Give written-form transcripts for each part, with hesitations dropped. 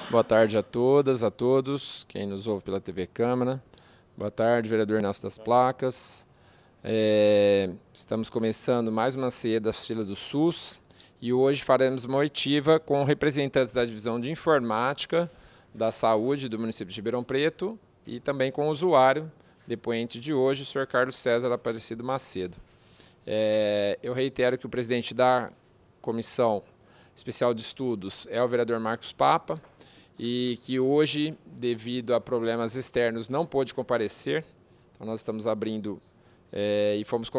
Boa tarde a todas, a todos, quem nos ouve pela TV Câmara. Boa tarde, vereador Nelson das Placas. Estamos começando mais uma ceia da fila do SUS e hoje faremos uma oitiva com representantes da divisão de informática da saúde do município de Ribeirão Preto e também com o usuário, depoente de hoje, o senhor Carlos César Aparecido Macedo. Eu reitero que o presidente da Comissão Especial de Estudos é o vereador Marcos Papa, e que hoje, devido a problemas externos, não pôde comparecer. Então, nós estamos abrindo e fomos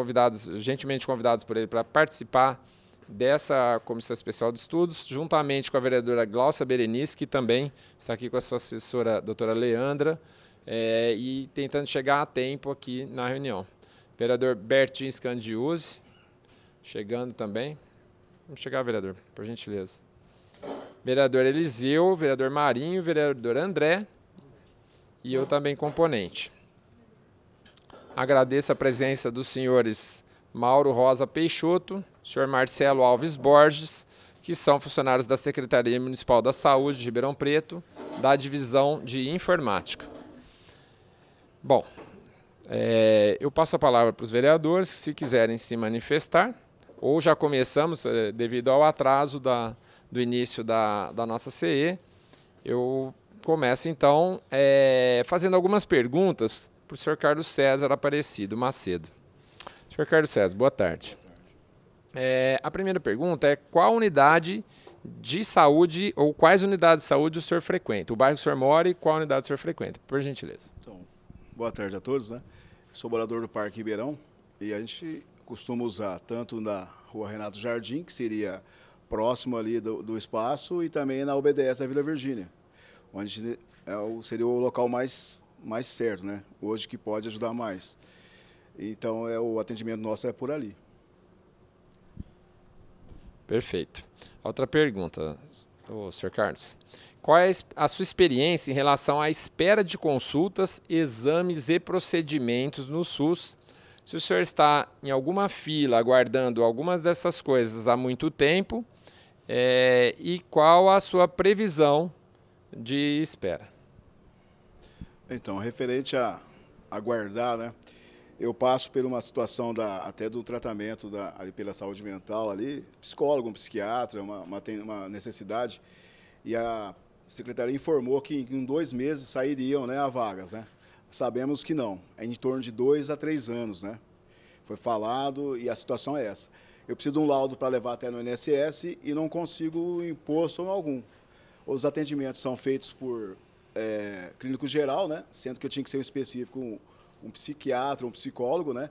gentilmente convidados por ele para participar dessa Comissão Especial de Estudos, juntamente com a vereadora Glaucia Berenice, que também está aqui com a sua assessora, a doutora Leandra, e tentando chegar a tempo aqui na reunião. Vereador Bertin Scandiuzzi, chegando também. Vamos chegar, vereador, por gentileza. Vereador Eliseu, vereador Marinho, vereador André e eu também componente. Agradeço a presença dos senhores Mauro Rosa Peixoto, senhor Marcelo Alves Borges, que são funcionários da Secretaria Municipal da Saúde de Ribeirão Preto, da Divisão de Informática. Bom, eu passo a palavra para os vereadores, se quiserem se manifestar, ou já começamos, devido ao atraso do início da nossa CE, eu começo então fazendo algumas perguntas para o senhor Carlos César Aparecido Macedo. Senhor Carlos César, boa tarde. A primeira pergunta é: qual unidade de saúde ou quais unidades de saúde o senhor frequenta? O bairro que o senhor mora e qual unidade o senhor frequenta, por gentileza. Então, boa tarde a todos, né? Sou morador do Parque Ribeirão e a gente costuma usar tanto na Rua Renato Jardim, que seria próximo ali do espaço, e também na UBS da Vila Virgínia, onde seria o local mais certo, né? Hoje que pode ajudar mais. Então, o atendimento nosso é por ali. Perfeito. Outra pergunta, senhor Carlos. Qual é a sua experiência em relação à espera de consultas, exames e procedimentos no SUS? Se o senhor está em alguma fila aguardando algumas dessas coisas há muito tempo, e qual a sua previsão de espera? Então, referente a aguardar, né? Eu passo por uma situação até do tratamento ali pela saúde mental, ali, psicólogo, um psiquiatra, uma necessidade, e a secretaria informou que em 2 meses sairiam, né, a vagas, né? Sabemos que não, é em torno de 2 a 3 anos, né? Foi falado e a situação é essa. Eu preciso de um laudo para levar até no INSS e não consigo imposto algum. Os atendimentos são feitos por clínico geral, né? Sendo que eu tinha que ser um específico, um psiquiatra, um psicólogo, né?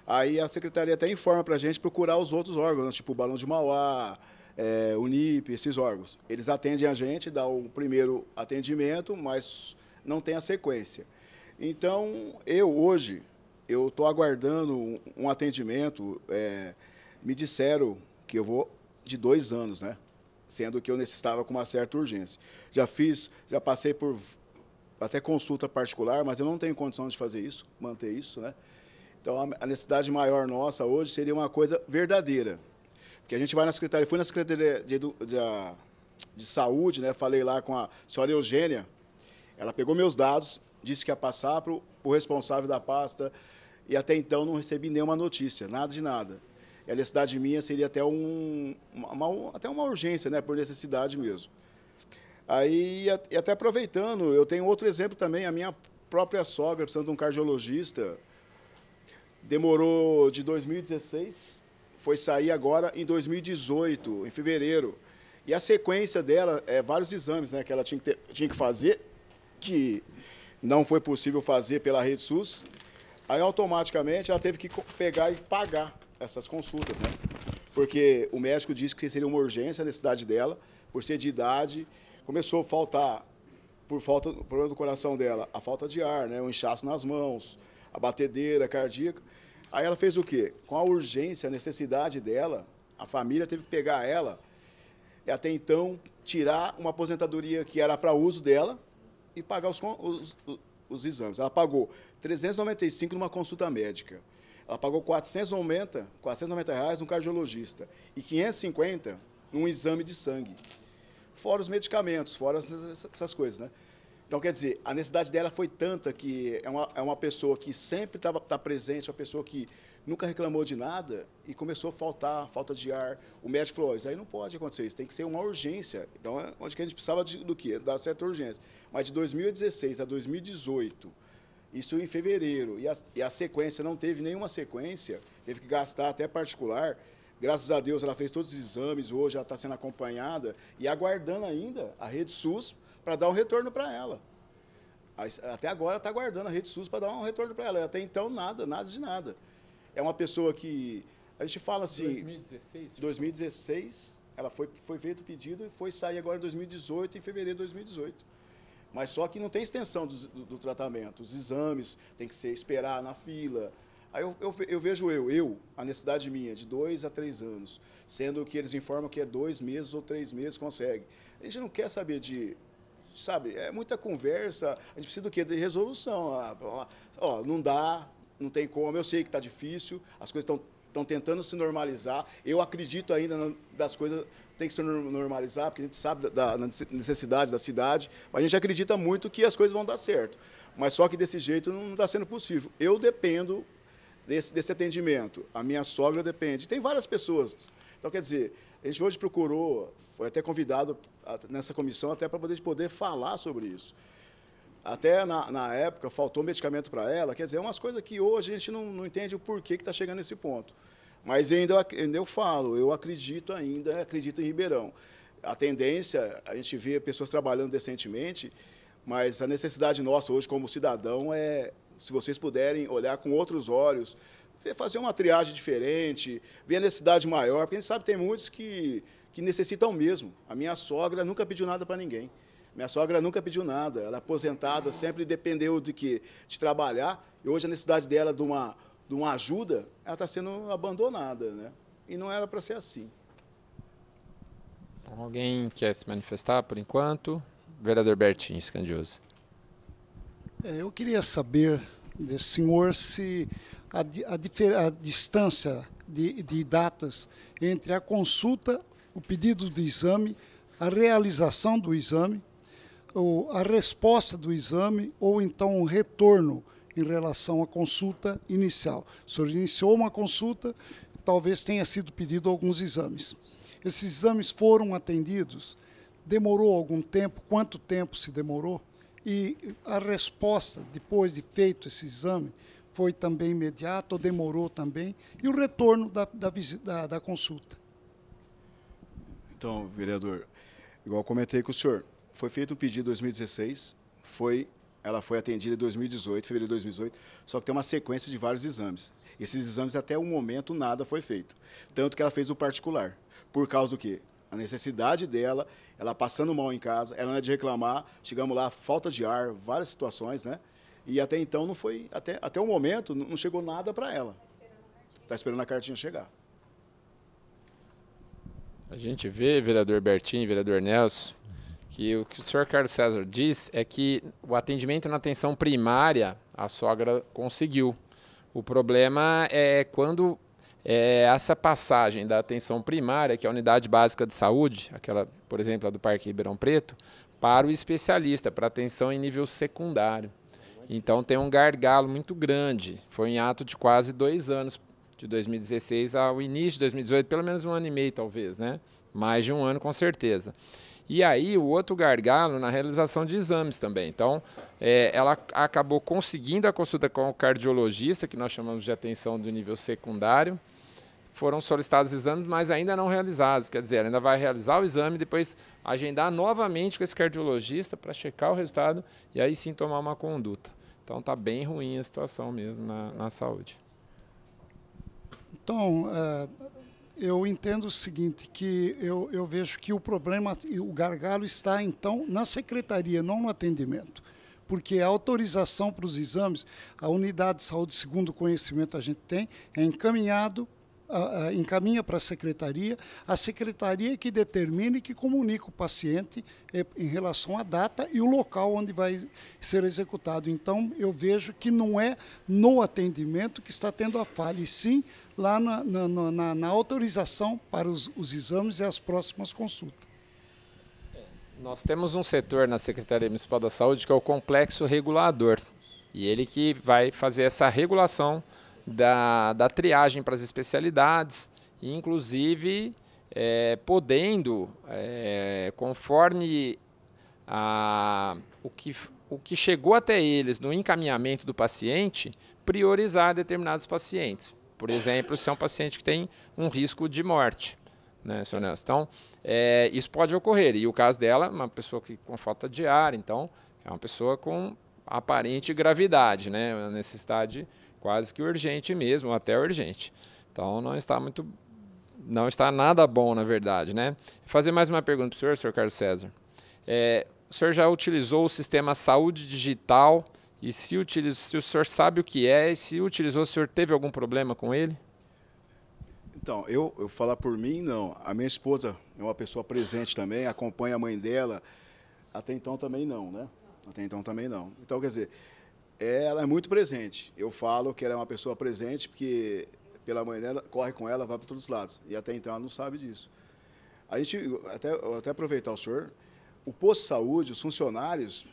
Aí a secretaria até informa para a gente procurar os outros órgãos, né? Tipo o Balão de Mauá, Unip, esses órgãos. Eles atendem a gente, dá o primeiro atendimento, mas não tem a sequência. Então, hoje, eu estou aguardando um atendimento, me disseram que eu vou de 2 anos, né? Sendo que eu necessitava com uma certa urgência. Já passei por até consulta particular, mas eu não tenho condição de fazer isso, manter isso, né? Então, a necessidade maior nossa hoje seria uma coisa verdadeira. Porque a gente vai na secretaria, fui na Secretaria de Saúde, né? Falei lá com a senhora Eugênia, ela pegou meus dados, disse que ia passar para o responsável da pasta, e até então não recebi nenhuma notícia, nada de nada. E a necessidade minha seria até uma urgência, né, por necessidade mesmo. Aí, e até aproveitando, eu tenho outro exemplo também, a minha própria sogra, precisando de um cardiologista, demorou de 2016, foi sair agora em 2018, em fevereiro. E a sequência dela vários exames, né, que ela tinha que fazer, que não foi possível fazer pela rede SUS. Aí, automaticamente, ela teve que pegar e pagar essas consultas, né? Porque o médico disse que seria uma urgência a necessidade dela, por ser de idade. Começou a faltar, por problema do coração dela, a falta de ar, né? O inchaço nas mãos, a batedeira cardíaca. Aí ela fez o quê? Com a urgência, a necessidade dela, a família teve que pegar ela e até então tirar uma aposentadoria que era para uso dela e pagar os exames. Ela pagou R$ 395 numa consulta médica. Ela pagou R$ 490 reais no cardiologista e R$ 550 num exame de sangue. fora os medicamentos, fora essas coisas, né? Então, quer dizer, a necessidade dela foi tanta que é uma pessoa que sempre tá presente, uma pessoa que nunca reclamou de nada e começou a falta de ar. O médico falou, isso aí não pode acontecer, isso tem que ser uma urgência. Então, onde que a gente precisava do quê? Da certa urgência. Mas de 2016 a 2018, isso em fevereiro, e a sequência, não teve nenhuma sequência, teve que gastar até particular. Graças a Deus, ela fez todos os exames, hoje ela está sendo acompanhada e aguardando ainda a Rede SUS para dar um retorno para ela. Até agora está aguardando a Rede SUS para dar um retorno para ela. Até então, nada de nada. É uma pessoa que, a gente fala assim... 2016? 2016, ela foi feito o pedido e foi sair agora em 2018, em fevereiro de 2018. Mas só que não tem extensão do tratamento. Os exames tem que esperar na fila. Aí eu vejo a necessidade minha, de 2 a 3 anos, sendo que eles informam que é 2 meses ou 3 meses consegue. A gente não quer saber de... Sabe, é muita conversa, a gente precisa do quê? De resolução. Ó, não dá, não tem como, eu sei que está difícil, as coisas estão tentando se normalizar. Eu acredito ainda das coisas tem que se normalizar, porque a gente sabe da necessidade da cidade, mas a gente acredita muito que as coisas vão dar certo. Mas só que desse jeito não está sendo possível. Eu dependo desse atendimento, a minha sogra depende. Tem várias pessoas. Então, quer dizer, a gente hoje procurou, foi até convidado nessa comissão até para poder falar sobre isso. Até na época faltou medicamento para ela, quer dizer, é umas coisas que hoje a gente não entende o porquê que está chegando nesse ponto. Mas ainda eu falo, eu acredito em Ribeirão. A tendência, a gente vê pessoas trabalhando decentemente, mas a necessidade nossa hoje como cidadão é, se vocês puderem olhar com outros olhos, fazer uma triagem diferente, ver a necessidade maior, porque a gente sabe que tem muitos que necessitam mesmo. A minha sogra nunca pediu nada para ninguém. Minha sogra nunca pediu nada. Ela é aposentada, sempre dependeu de trabalhar, e hoje a necessidade dela de uma ajuda, ela está sendo abandonada, né? E não era para ser assim. Alguém quer se manifestar por enquanto? Vereador Bertinho Scandioso. Eu queria saber desse senhor se a distância de datas entre a consulta, o pedido do exame, a realização do exame, ou a resposta do exame, ou então um retorno em relação à consulta inicial. O senhor iniciou uma consulta, talvez tenha sido pedido alguns exames. Esses exames foram atendidos? Demorou algum tempo? Quanto tempo se demorou? E a resposta, depois de feito esse exame, foi também imediata ou demorou também? E o retorno da consulta? Então, vereador, igual eu comentei com o senhor, foi feito um pedido em 2016, ela foi atendida em 2018, fevereiro de 2018, só que tem uma sequência de vários exames. Esses exames, até o momento, nada foi feito. Tanto que ela fez o particular. Por causa do quê? A necessidade dela, ela passando mal em casa, ela não é de reclamar, chegamos lá, falta de ar, várias situações, né? E até então não foi, até o momento, não chegou nada para ela. Está esperando a cartinha chegar. A gente vê, vereador Bertinho, vereador Nelson, que o senhor Carlos César diz é que o atendimento na atenção primária a sogra conseguiu. O problema é quando essa passagem da atenção primária, que é a unidade básica de saúde, aquela, por exemplo, a do Parque Ribeirão Preto, para o especialista, para atenção em nível secundário. Então tem um gargalo muito grande. Foi em ato de quase 2 anos, de 2016 ao início de 2018, pelo menos 1 ano e meio talvez, né? Mais de 1 ano com certeza. E aí o outro gargalo na realização de exames também. Então ela acabou conseguindo a consulta com o cardiologista, que nós chamamos de atenção do nível secundário. Foram solicitados exames, mas ainda não realizados. Quer dizer, ela ainda vai realizar o exame e depois agendar novamente com esse cardiologista para checar o resultado e aí sim tomar uma conduta. Então está bem ruim a situação mesmo na saúde. Então, eu entendo o seguinte, que eu vejo que o problema, o gargalo está, então, na secretaria, não no atendimento. Porque a autorização para os exames, a unidade de saúde, segundo o conhecimento a gente tem, é encaminha para a secretaria que determina e que comunica o paciente em relação à data e o local onde vai ser executado. Então, eu vejo que não é no atendimento que está tendo a falha, e sim lá na autorização para os exames e as próximas consultas. Nós temos um setor na Secretaria Municipal da Saúde que é o complexo regulador. E ele que vai fazer essa regulação da triagem para as especialidades, e inclusive podendo, conforme o que chegou até eles no encaminhamento do paciente, priorizar determinados pacientes. Por exemplo, se é um paciente que tem um risco de morte, né, senhor Nelson? Então, isso pode ocorrer. E o caso dela, uma pessoa com falta de ar, então, é uma pessoa com aparente gravidade, né, uma necessidade quase que urgente mesmo, até urgente. Então, não está nada bom, na verdade, né? Vou fazer mais uma pergunta para o senhor Carlos César. O senhor já utilizou o sistema Saúde Digital? E se o senhor sabe o que é, e se utilizou, o senhor teve algum problema com ele? Então, eu falar por mim, não. A minha esposa é uma pessoa presente também, acompanha a mãe dela. Até então também não, né? Até então também não. Então, quer dizer, ela é muito presente. Eu falo que ela é uma pessoa presente porque pela mãe dela, corre com ela, vai para todos os lados. E até então ela não sabe disso. Até aproveitar o senhor, o posto de saúde, os funcionários,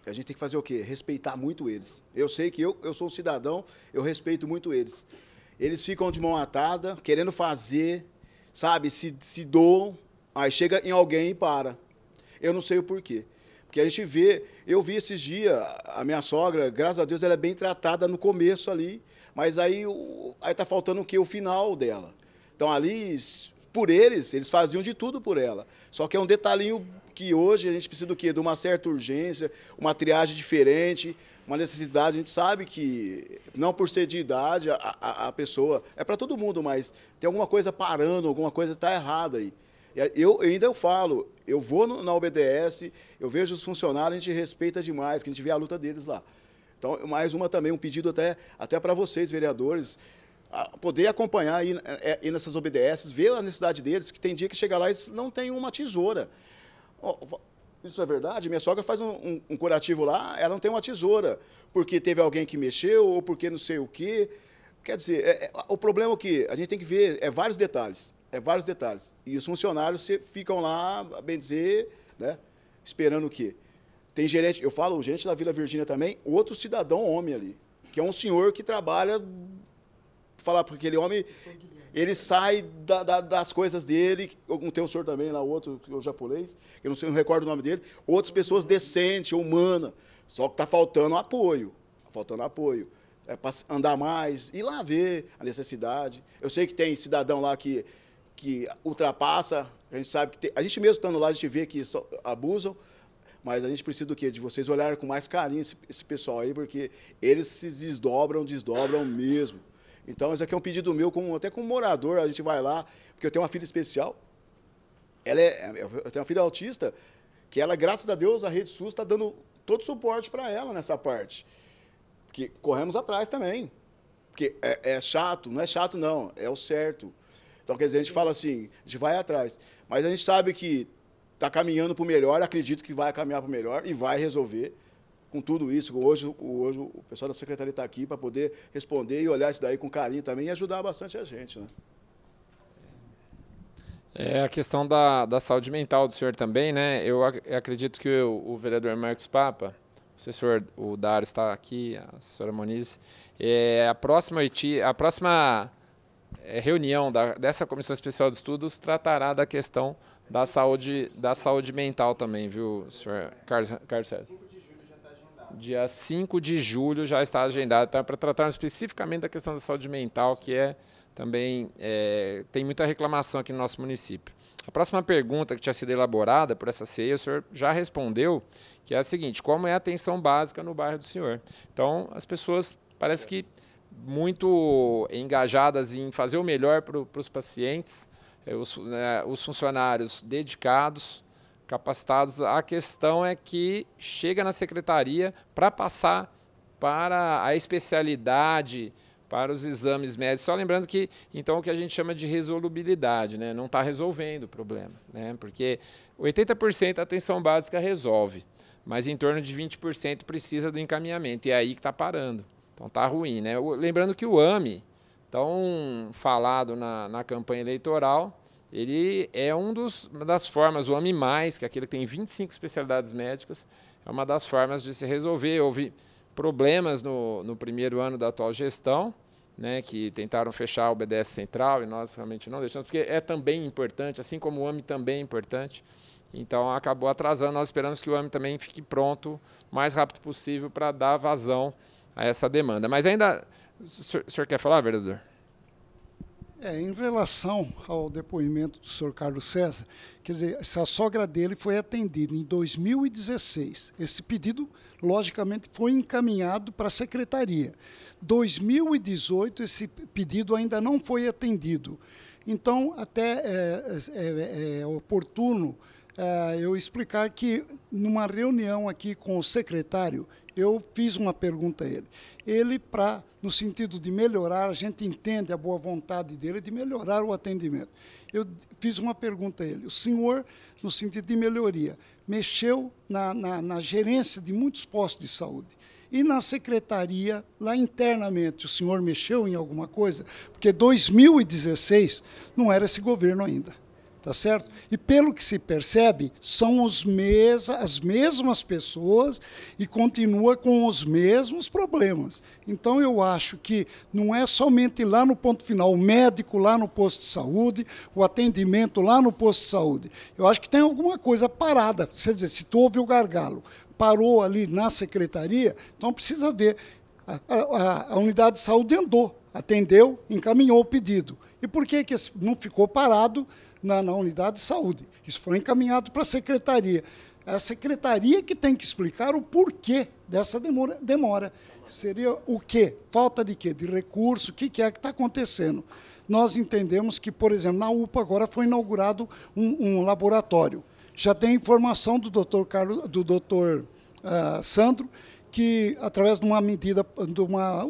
a gente tem que fazer o quê? Respeitar muito eles. Eu sei que eu sou um cidadão, eu respeito muito eles. Eles ficam de mão atada, querendo fazer, sabe, se doam, aí chega em alguém e para. Eu não sei o porquê. Porque a gente vê, eu vi esses dias, a minha sogra, graças a Deus, ela é bem tratada no começo ali, mas aí tá faltando o quê? O final dela. Então ali, por eles faziam de tudo por ela. Só que é um detalhinho que hoje a gente precisa do quê? De uma certa urgência, uma triagem diferente, uma necessidade. A gente sabe que, não por ser de idade, a pessoa... É para todo mundo, mas tem alguma coisa parando, alguma coisa está errada aí. Eu falo, eu vou na OBDS, eu vejo os funcionários, a gente respeita demais, que a gente vê a luta deles lá. Então, mais uma também, um pedido até para vocês, vereadores, poder acompanhar aí nessas OBDS, ver a necessidade deles, que tem dia que chega lá e não tem uma tesoura. Isso é verdade? Minha sogra faz um curativo lá, ela não tem uma tesoura, porque teve alguém que mexeu ou porque não sei o quê. Quer dizer, o problema é que a gente tem que ver vários detalhes. Vários detalhes. E os funcionários ficam lá, bem dizer, né, esperando o quê? Tem gerente, eu falo, o gerente da Vila Virgínia também, outro cidadão homem ali, que é um senhor que trabalha, falar para aquele homem, ele sai das coisas dele, não tem um senhor também lá, outro, que eu já pulei, eu não sei, não recordo o nome dele, outras pessoas decentes, humanas, só que está faltando apoio, para andar mais, ir lá ver a necessidade. Eu sei que tem cidadão lá que ultrapassa, a gente sabe que tem, a gente mesmo estando lá, a gente vê que abusam, mas a gente precisa do quê? De vocês olharem com mais carinho esse pessoal aí, porque eles se desdobram mesmo. Então, isso aqui é um pedido meu, até como morador, a gente vai lá, porque eu tenho uma filha especial, eu tenho uma filha autista, que ela, graças a Deus, a Rede SUS está dando todo o suporte para ela nessa parte. Porque corremos atrás também. Porque é chato, não é chato não, é o certo. Então, quer dizer, a gente fala assim, a gente vai atrás. Mas a gente sabe que está caminhando para o melhor, acredito que vai caminhar para o melhor e vai resolver com tudo isso. Hoje o pessoal da Secretaria está aqui para poder responder e olhar isso daí com carinho também e ajudar bastante a gente, né? A questão da saúde mental do senhor também, né? Eu acredito que o vereador Marcos Papa, o assessor, o Dário está aqui, a assessora Moniz, a próxima reunião dessa Comissão Especial de Estudos tratará da questão da saúde mental também, viu, senhor Carlos César? Dia 5 de julho já está agendado para tratar especificamente da questão da saúde mental, que também tem muita reclamação aqui no nosso município. A próxima pergunta que tinha sido elaborada por essa CEI, o senhor já respondeu, que é a seguinte: como é a atenção básica no bairro do senhor? Então, as pessoas parece que muito engajadas em fazer o melhor para os pacientes, os funcionários dedicados, capacitados. A questão é que chega na secretaria para passar para a especialidade, para os exames médicos. Só lembrando que, então, o que a gente chama de resolubilidade, né? Não está resolvendo o problema, né? Porque 80% da atenção básica resolve, mas em torno de 20% precisa do encaminhamento, e é aí que está parando. Então está ruim, né? Lembrando que o AME, tão falado na campanha eleitoral, ele é uma das formas, o AMI+, que é aquele que tem 25 especialidades médicas, é uma das formas de se resolver. Houve problemas no primeiro ano da atual gestão, né, que tentaram fechar o BDS Central e nós realmente não deixamos, porque é também importante, assim como o AMI também é importante. Então, acabou atrasando. Nós esperamos que o AMI também fique pronto o mais rápido possível para dar vazão a essa demanda. Mas ainda, o senhor quer falar, vereador? Em relação ao depoimento do senhor Carlos César, quer dizer, essa sogra dele foi atendida em 2016. Esse pedido, logicamente, foi encaminhado para a secretaria. 2018, esse pedido ainda não foi atendido. Então, até é oportuno eu explicar que, numa reunião aqui com o secretário, eu fiz uma pergunta a ele. Ele, no sentido de melhorar, a gente entende a boa vontade dele de melhorar o atendimento. Eu fiz uma pergunta a ele. O senhor, no sentido de melhoria, mexeu na gerência de muitos postos de saúde. E na secretaria, lá internamente, o senhor mexeu em alguma coisa? Porque 2016 não era esse governo ainda. Tá certo? E pelo que se percebe, são as mesmas pessoas e continua com os mesmos problemas. Então, eu acho que não é somente lá no ponto final, o médico lá no posto de saúde, o atendimento lá no posto de saúde. Eu acho que tem alguma coisa parada. Quer dizer, se tu ouve o gargalo, parou ali na secretaria, então precisa ver. A unidade de saúde andou, atendeu, encaminhou o pedido. E por que não ficou parado na unidade de saúde? Isso foi encaminhado para a secretaria. É a secretaria que tem que explicar o porquê dessa demora. Seria o quê? Falta de quê? De recurso? O que é que está acontecendo? Nós entendemos que, por exemplo, na UPA agora foi inaugurado um laboratório. Já tem informação do doutor Sandro, que, através de uma medida, de uma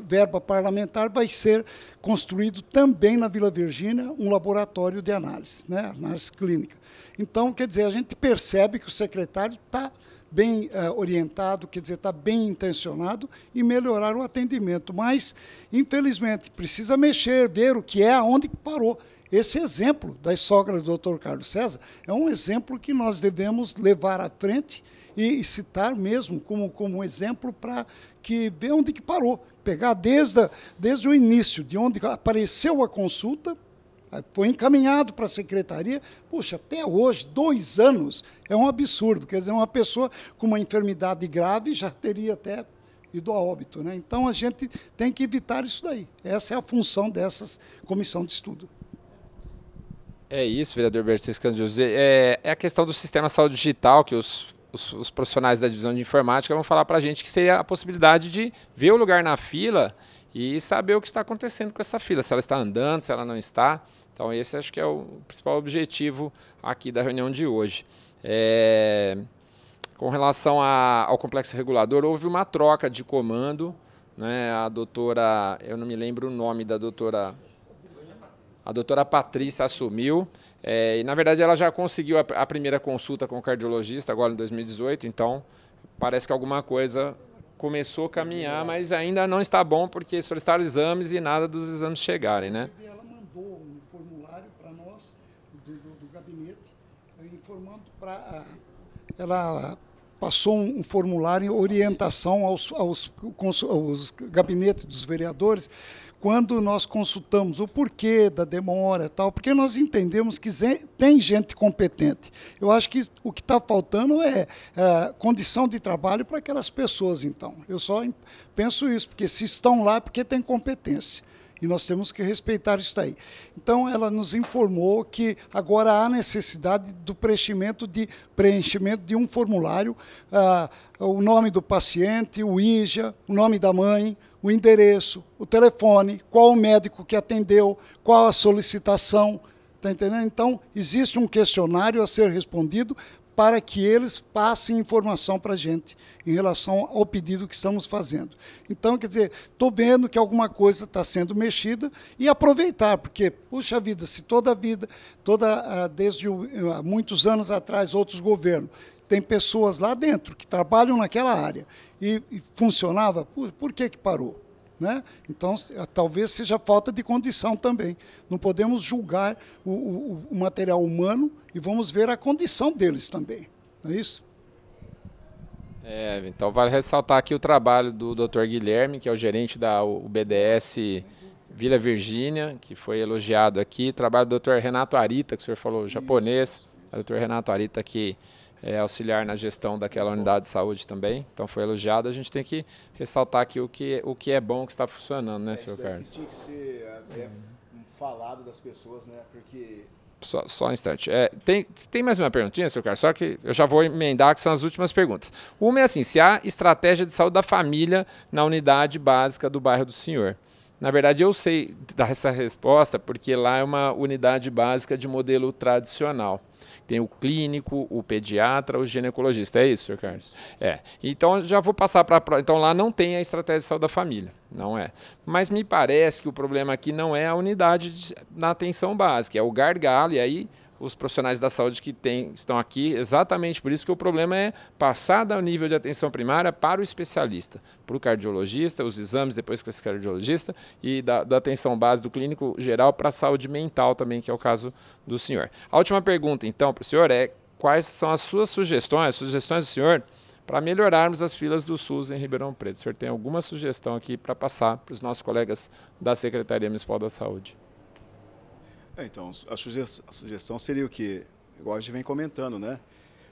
verba parlamentar, vai ser construído também na Vila Virgínia um laboratório de análise, né, análise clínica. Então, quer dizer, a gente percebe que o secretário está bem orientado, quer dizer, está bem intencionado em melhorar o atendimento, mas, infelizmente, precisa mexer, ver o que é, aonde que parou. Esse exemplo da sogra do Dr. Carlos César é um exemplo que nós devemos levar à frente e citar mesmo como exemplo para que ver onde que parou. Pegar desde o início, de onde apareceu a consulta, foi encaminhado para a secretaria. Puxa, até hoje, 2 anos, é um absurdo. Quer dizer, uma pessoa com uma enfermidade grave já teria até ido a óbito, né? Então, a gente tem que evitar isso daí. Essa é a função dessa comissão de estudo. É isso, vereador Berciscano José. É a questão do sistema de saúde digital, que os profissionais da divisão de informática vão falar para a gente, que seria a possibilidade de ver o lugar na fila e saber o que está acontecendo com essa fila, se ela está andando, se ela não está. Então, esse acho que é o principal objetivo aqui da reunião de hoje. Com relação ao complexo regulador, houve uma troca de comando, né? A doutora, eu não me lembro o nome da doutora, a doutora Patrícia assumiu. E, na verdade, ela já conseguiu a primeira consulta com o cardiologista, agora em 2018, então parece que alguma coisa começou a caminhar, mas ainda não está bom, porque solicitaram exames e nada dos exames chegarem, né? Ela mandou um formulário para nós, do gabinete, informando para... Ela passou um formulário em orientação aos gabinetes dos vereadores, quando nós consultamos o porquê da demora e tal, porque nós entendemos que tem gente competente. Eu acho que o que está faltando é condição de trabalho para aquelas pessoas, então. Eu só penso isso, porque se estão lá é porque tem competência. E nós temos que respeitar isso daí. Então, ela nos informou que agora há necessidade do preenchimento de um formulário, o nome do paciente, o IJA, o nome da mãe, o endereço, o telefone, qual o médico que atendeu, qual a solicitação, está entendendo? Então, existe um questionário a ser respondido para que eles passem informação para a gente em relação ao pedido que estamos fazendo. Então, quer dizer, estou vendo que alguma coisa está sendo mexida e aproveitar, porque, puxa vida, se desde há muitos anos atrás, outros governos, tem pessoas lá dentro que trabalham naquela área e funcionava, por que parou? né? Então, talvez seja falta de condição também. Não podemos julgar o material humano e vamos ver a condição deles também. Não é isso? Então, vale ressaltar aqui o trabalho do Dr. Guilherme, que é o gerente da UBDS Vila Virgínia, que foi elogiado aqui. O trabalho do Dr. Renato Arita, que o senhor falou japonês. O Dr. Renato Arita, que é auxiliar na gestão daquela unidade de saúde também. Então, foi elogiado. A gente tem que ressaltar aqui o que é bom, que está funcionando, né, senhor Carlos? Tinha que ser falado das pessoas, né? Porque... Só um instante. Tem mais uma perguntinha, senhor Carlos? Só que eu já vou emendar, que são as últimas perguntas. Uma é assim, se há estratégia de saúde da família na unidade básica do bairro do senhor. Na verdade, eu sei dar essa resposta porque lá é uma unidade básica de modelo tradicional. Tem o clínico, o pediatra, o ginecologista. É isso, senhor Carlos? Então, já vou passar para a prova. Então, lá não tem a estratégia de saúde da família. Não é. Mas me parece que o problema aqui não é a unidade na atenção básica, é o gargalo. E aí, os profissionais da saúde que estão aqui, exatamente por isso que o problema é passar do nível de atenção primária para o especialista, para o cardiologista, os exames depois com esse cardiologista e da atenção base do clínico geral para a saúde mental também, que é o caso do senhor. A última pergunta, então, para o senhor é quais são as suas sugestões do senhor para melhorarmos as filas do SUS em Ribeirão Preto. O senhor tem alguma sugestão aqui para passar para os nossos colegas da Secretaria Municipal da Saúde? Então, a sugestão seria o quê? Igual a gente vem comentando, né?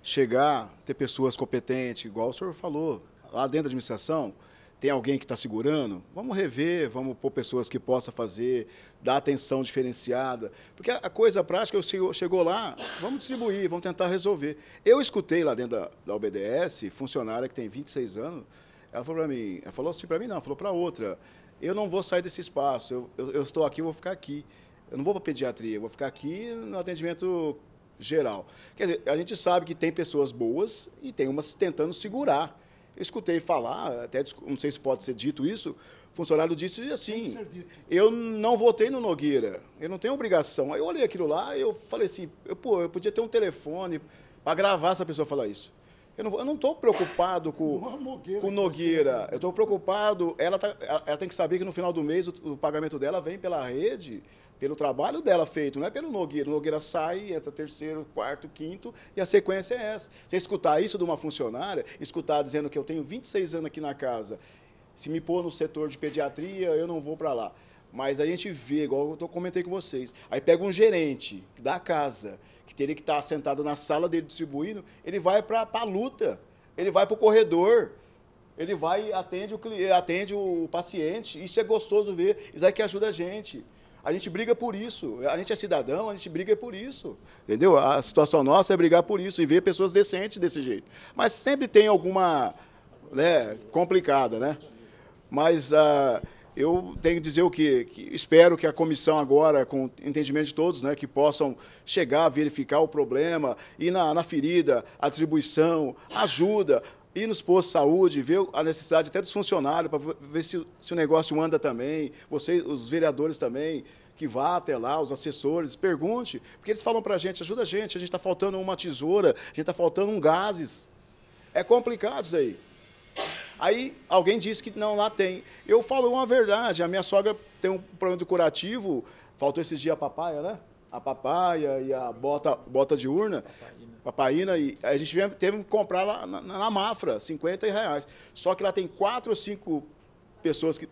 Chegar, ter pessoas competentes, igual o senhor falou, lá dentro da administração, tem alguém que está segurando, vamos rever, vamos pôr pessoas que possam fazer, dar atenção diferenciada, porque a coisa prática, chegou lá, vamos distribuir, vamos tentar resolver. Eu escutei lá dentro da UBDS, funcionária que tem 26 anos, ela falou para mim, falou para outra, eu não vou sair desse espaço, eu estou aqui, eu vou ficar aqui. Eu não vou para a pediatria, eu vou ficar aqui no atendimento geral. Quer dizer, a gente sabe que tem pessoas boas e tem umas tentando segurar. Eu escutei falar, até não sei se pode ser dito isso, funcionário disse assim, eu não votei no Nogueira, eu não tenho obrigação. Aí eu olhei aquilo lá e eu falei assim, eu podia ter um telefone para gravar essa pessoa falar isso. Eu não estou preocupado com o Nogueira, eu estou preocupado, ela tem que saber que no final do mês o pagamento dela vem pela rede, pelo trabalho dela feito, não é pelo Nogueira. O Nogueira sai, entra terceiro, quarto, quinto, e a sequência é essa. Você escutar isso de uma funcionária, escutar dizendo que eu tenho 26 anos aqui na casa, se me pôr no setor de pediatria, eu não vou para lá. Mas a gente vê, igual eu comentei com vocês, aí pega um gerente da casa, que teria que estar sentado na sala dele distribuindo, ele vai para a luta, ele vai para o corredor, ele vai e atende o paciente. Isso é gostoso ver, isso é que ajuda a gente. A gente briga por isso, a gente é cidadão, a gente briga por isso, entendeu? A situação nossa é brigar por isso e ver pessoas decentes desse jeito. Mas sempre tem alguma, né, complicada, né? Mas eu tenho que dizer o quê? Que espero que a comissão agora, com entendimento de todos, né, que possam chegar, verificar o problema, ir na ferida, a distribuição, ajuda, ir nos postos de saúde, ver a necessidade até dos funcionários, para ver se o negócio anda também, vocês, os vereadores também, que vá até lá, os assessores, pergunte, porque eles falam para a gente está faltando uma tesoura, a gente está faltando um gases. É complicado isso aí. Aí alguém disse que não, lá tem. Eu falo uma verdade, a minha sogra tem um problema do curativo, faltou esse dia a papaya, né? A papaya e a bota de urna, papaina, e a gente teve que comprar lá na Mafra, R$50. Só que lá tem 4 ou 5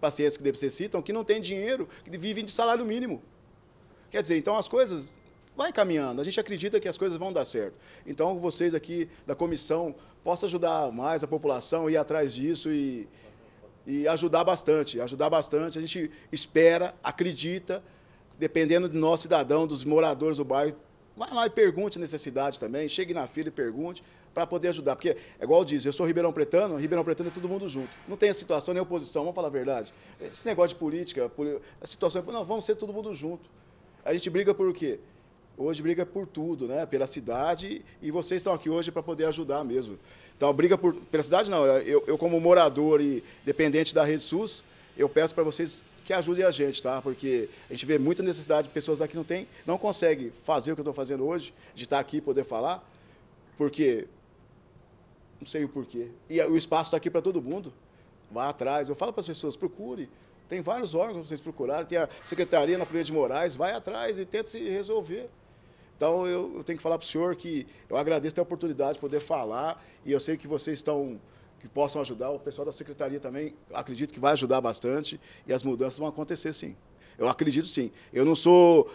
pacientes que necessitam, que não têm dinheiro, que vivem de salário mínimo. Quer dizer, então as coisas vai caminhando, a gente acredita que as coisas vão dar certo. Então, vocês aqui da comissão possam ajudar mais a população, ir atrás disso e ajudar bastante, a gente espera, acredita, dependendo do nosso cidadão, dos moradores do bairro, vai lá e pergunte a necessidade também, chegue na fila e pergunte, para poder ajudar. Porque, é igual diz, eu sou Ribeirão Pretano é todo mundo junto. Não tem a situação nem oposição, vamos falar a verdade. Esse negócio de política, a situação, não, vamos ser todo mundo junto. A gente briga por quê? Hoje briga por tudo, né? Pela cidade, e vocês estão aqui hoje para poder ajudar mesmo. Então, briga pela cidade não, eu como morador e dependente da Rede SUS, eu peço para vocês que ajudem a gente, tá? Porque a gente vê muita necessidade de pessoas aqui que não conseguem fazer o que eu estou fazendo hoje, de estar aqui e poder falar, porque não sei o porquê. E o espaço está aqui para todo mundo. Vá atrás. Eu falo para as pessoas, procure. Tem vários órgãos para vocês procurarem, tem a Secretaria na Polícia de Moraes, vai atrás e tenta se resolver. Então, eu tenho que falar para o senhor que eu agradeço a oportunidade de poder falar e eu sei que vocês que possam ajudar, o pessoal da Secretaria também, acredito que vai ajudar bastante e as mudanças vão acontecer sim. Eu acredito sim. Eu não sou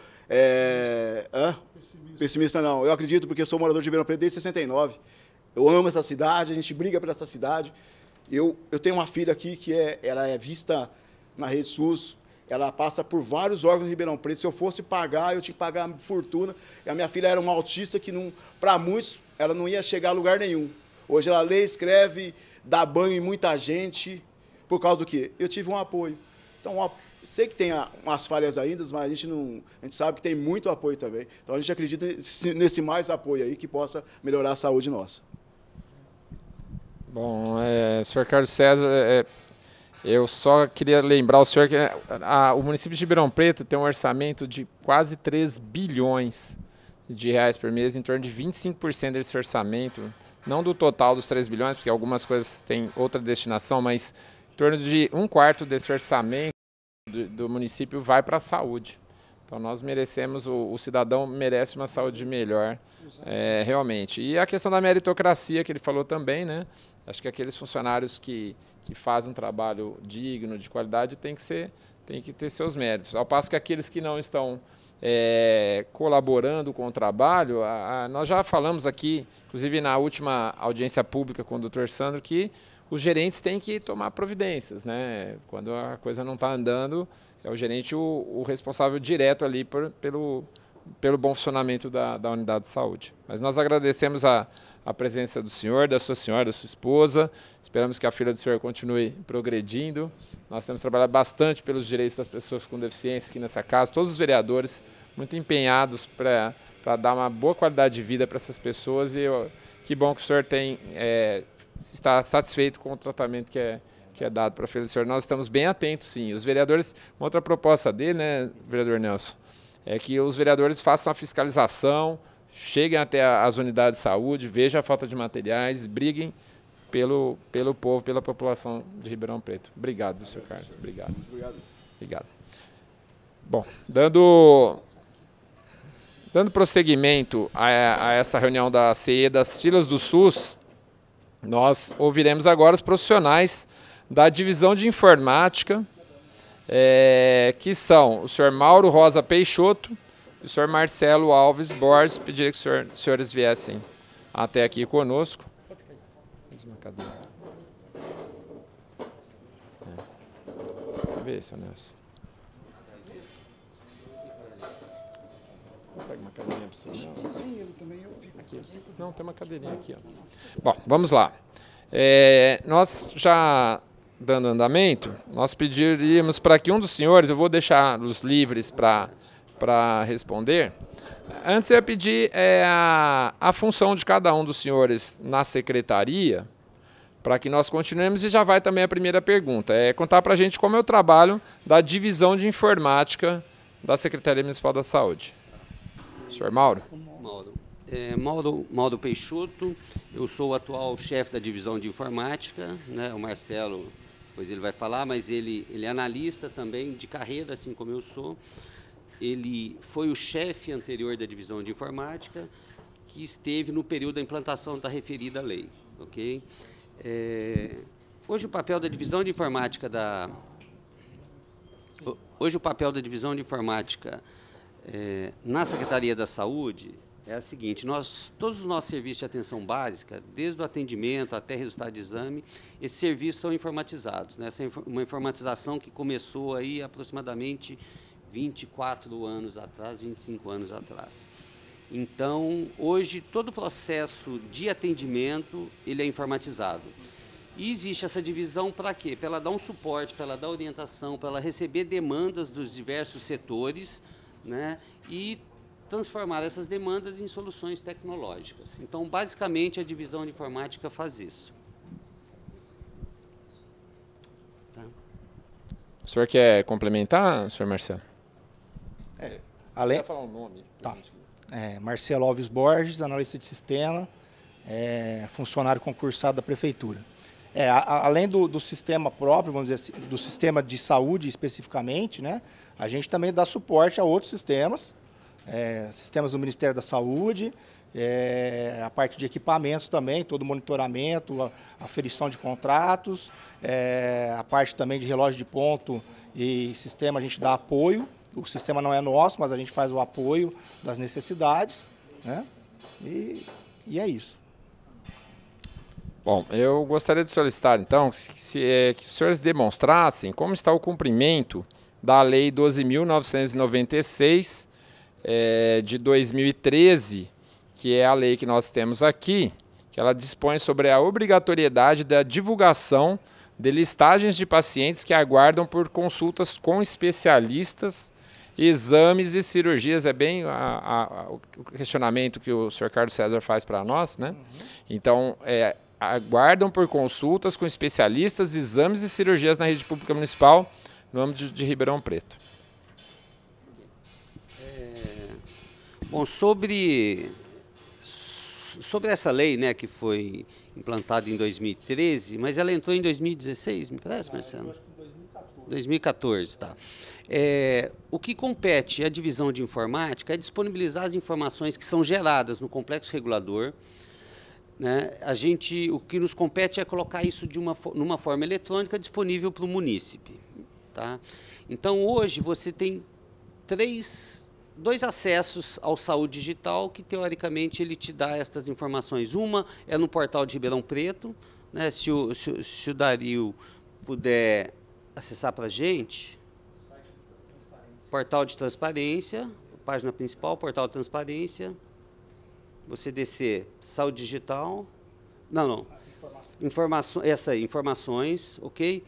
pessimista não, eu acredito porque eu sou morador de Ribeirão Preto desde 69. Eu amo essa cidade, a gente briga por essa cidade. Eu tenho uma filha aqui que ela é vista na Rede SUS, ela passa por vários órgãos de Ribeirão Preto. Se eu fosse pagar, eu tinha que pagar fortuna. E a minha filha era uma autista que, para muitos, ela não ia chegar a lugar nenhum. Hoje ela lê, escreve, dá banho em muita gente. Por causa do quê? Eu tive um apoio. Então, sei que tem umas falhas ainda, mas a gente sabe que tem muito apoio também. Então, a gente acredita nesse mais apoio aí que possa melhorar a saúde nossa. Bom, senhor Carlos César, eu só queria lembrar o senhor que o município de Ribeirão Preto tem um orçamento de quase 3 bilhões de reais por mês, em torno de 25% desse orçamento, não do total dos 3 bilhões, porque algumas coisas têm outra destinação, mas em torno de 1/4 desse orçamento do município vai para a saúde. Então nós merecemos, o cidadão merece uma saúde melhor, realmente. E a questão da meritocracia que ele falou também, né? Acho que aqueles funcionários que fazem um trabalho digno, de qualidade, tem que ter seus méritos. Ao passo que aqueles que não estão colaborando com o trabalho, nós já falamos aqui, inclusive na última audiência pública com o Dr. Sandro, que os gerentes têm que tomar providências, né? Quando a coisa não está andando, é o gerente o responsável direto ali pelo bom funcionamento da unidade de saúde. Mas nós agradecemos a presença do senhor, da sua senhora, da sua esposa. Esperamos que a filha do senhor continue progredindo. Nós temos trabalhado bastante pelos direitos das pessoas com deficiência aqui nessa casa. Todos os vereadores muito empenhados para dar uma boa qualidade de vida para essas pessoas. E que bom que o senhor está satisfeito com o tratamento que é dado para a filha do senhor. Nós estamos bem atentos, sim. Os vereadores, uma outra proposta dele, né, vereador Nelson, é que os vereadores façam a fiscalização, cheguem até as unidades de saúde, vejam a falta de materiais, briguem pelo povo, pela população de Ribeirão Preto. Obrigado, senhor Carlos. Obrigado. Obrigado. Bom, dando prosseguimento a essa reunião da CE das filas do SUS, nós ouviremos agora os profissionais da divisão de informática, que são o senhor Mauro Rosa Peixoto e o senhor Marcelo Alves Borges. Pediria que os senhores viessem até aqui conosco. Mais uma cadeira. Vê, senhor Nelson. Consegue uma cadeirinha para o senhor? Tem ele também, eu fico. Aqui. Não, tem uma cadeirinha aqui. Ó. Bom, vamos lá. Nós já dando andamento, nós pediríamos para que um dos senhores, eu vou deixá-los livres para responder. Antes eu ia pedir a função de cada um dos senhores na secretaria, para que nós continuemos, e já vai também a primeira pergunta. Contar para a gente como é o trabalho da divisão de informática da Secretaria Municipal da Saúde. Senhor Mauro? Mauro Peixoto, eu sou o atual chefe da divisão de informática, né? O Marcelo, pois ele vai falar, mas ele é analista também de carreira, assim como eu sou. Ele foi o chefe anterior da divisão de informática, que esteve no período da implantação da referida lei. Okay? Hoje o papel da divisão de informática na Secretaria da Saúde é a seguinte: todos os nossos serviços de atenção básica, desde o atendimento até resultado de exame, esses serviços são informatizados, né? Essa uma informatização que começou aí aproximadamente 24 anos atrás, 25 anos atrás. Então, hoje, todo o processo de atendimento, ele é informatizado. E existe essa divisão para quê? Para ela dar um suporte, para ela dar orientação, para ela receber demandas dos diversos setores, né? E transformar essas demandas em soluções tecnológicas. Então, basicamente, a divisão de informática faz isso. Tá. O senhor quer complementar, senhor Marcelo? Além... falar um nome? Tá. Marcelo Alves Borges, analista de sistema, funcionário concursado da Prefeitura. Além do sistema próprio, vamos dizer assim, do sistema de saúde especificamente, né, a gente também dá suporte a outros sistemas, sistemas do Ministério da Saúde, a parte de equipamentos também, todo o monitoramento, a aferição de contratos, a parte também de relógio de ponto e sistema a gente dá apoio. O sistema não é nosso, mas a gente faz o apoio das necessidades, né? E é isso. Bom, eu gostaria de solicitar, então, que os senhores demonstrassem como está o cumprimento da Lei 12.996 de 2013, que é a lei que nós temos aqui, que ela dispõe sobre a obrigatoriedade da divulgação de listagens de pacientes que aguardam por consultas com especialistas, exames e cirurgias. É bem o questionamento que o senhor Carlos César faz para nós, né? Então, aguardam por consultas com especialistas, exames e cirurgias na rede pública municipal no âmbito de Ribeirão Preto. Bom, sobre essa lei, né, que foi implantada em 2013, mas ela entrou em 2016, me parece, Marcelo? 2014, tá. O que compete à divisão de informática é disponibilizar as informações que são geradas no complexo regulador, né? O que nos compete é colocar isso numa forma eletrônica disponível para o munícipe, tá? Então, hoje, você tem dois acessos ao Saúde Digital que, teoricamente, ele te dá estas informações. Uma é no portal de Ribeirão Preto, né? Se o Dario puder acessar para a gente, portal de transparência, página principal, portal de transparência, você descer Saúde Digital, informações, ok?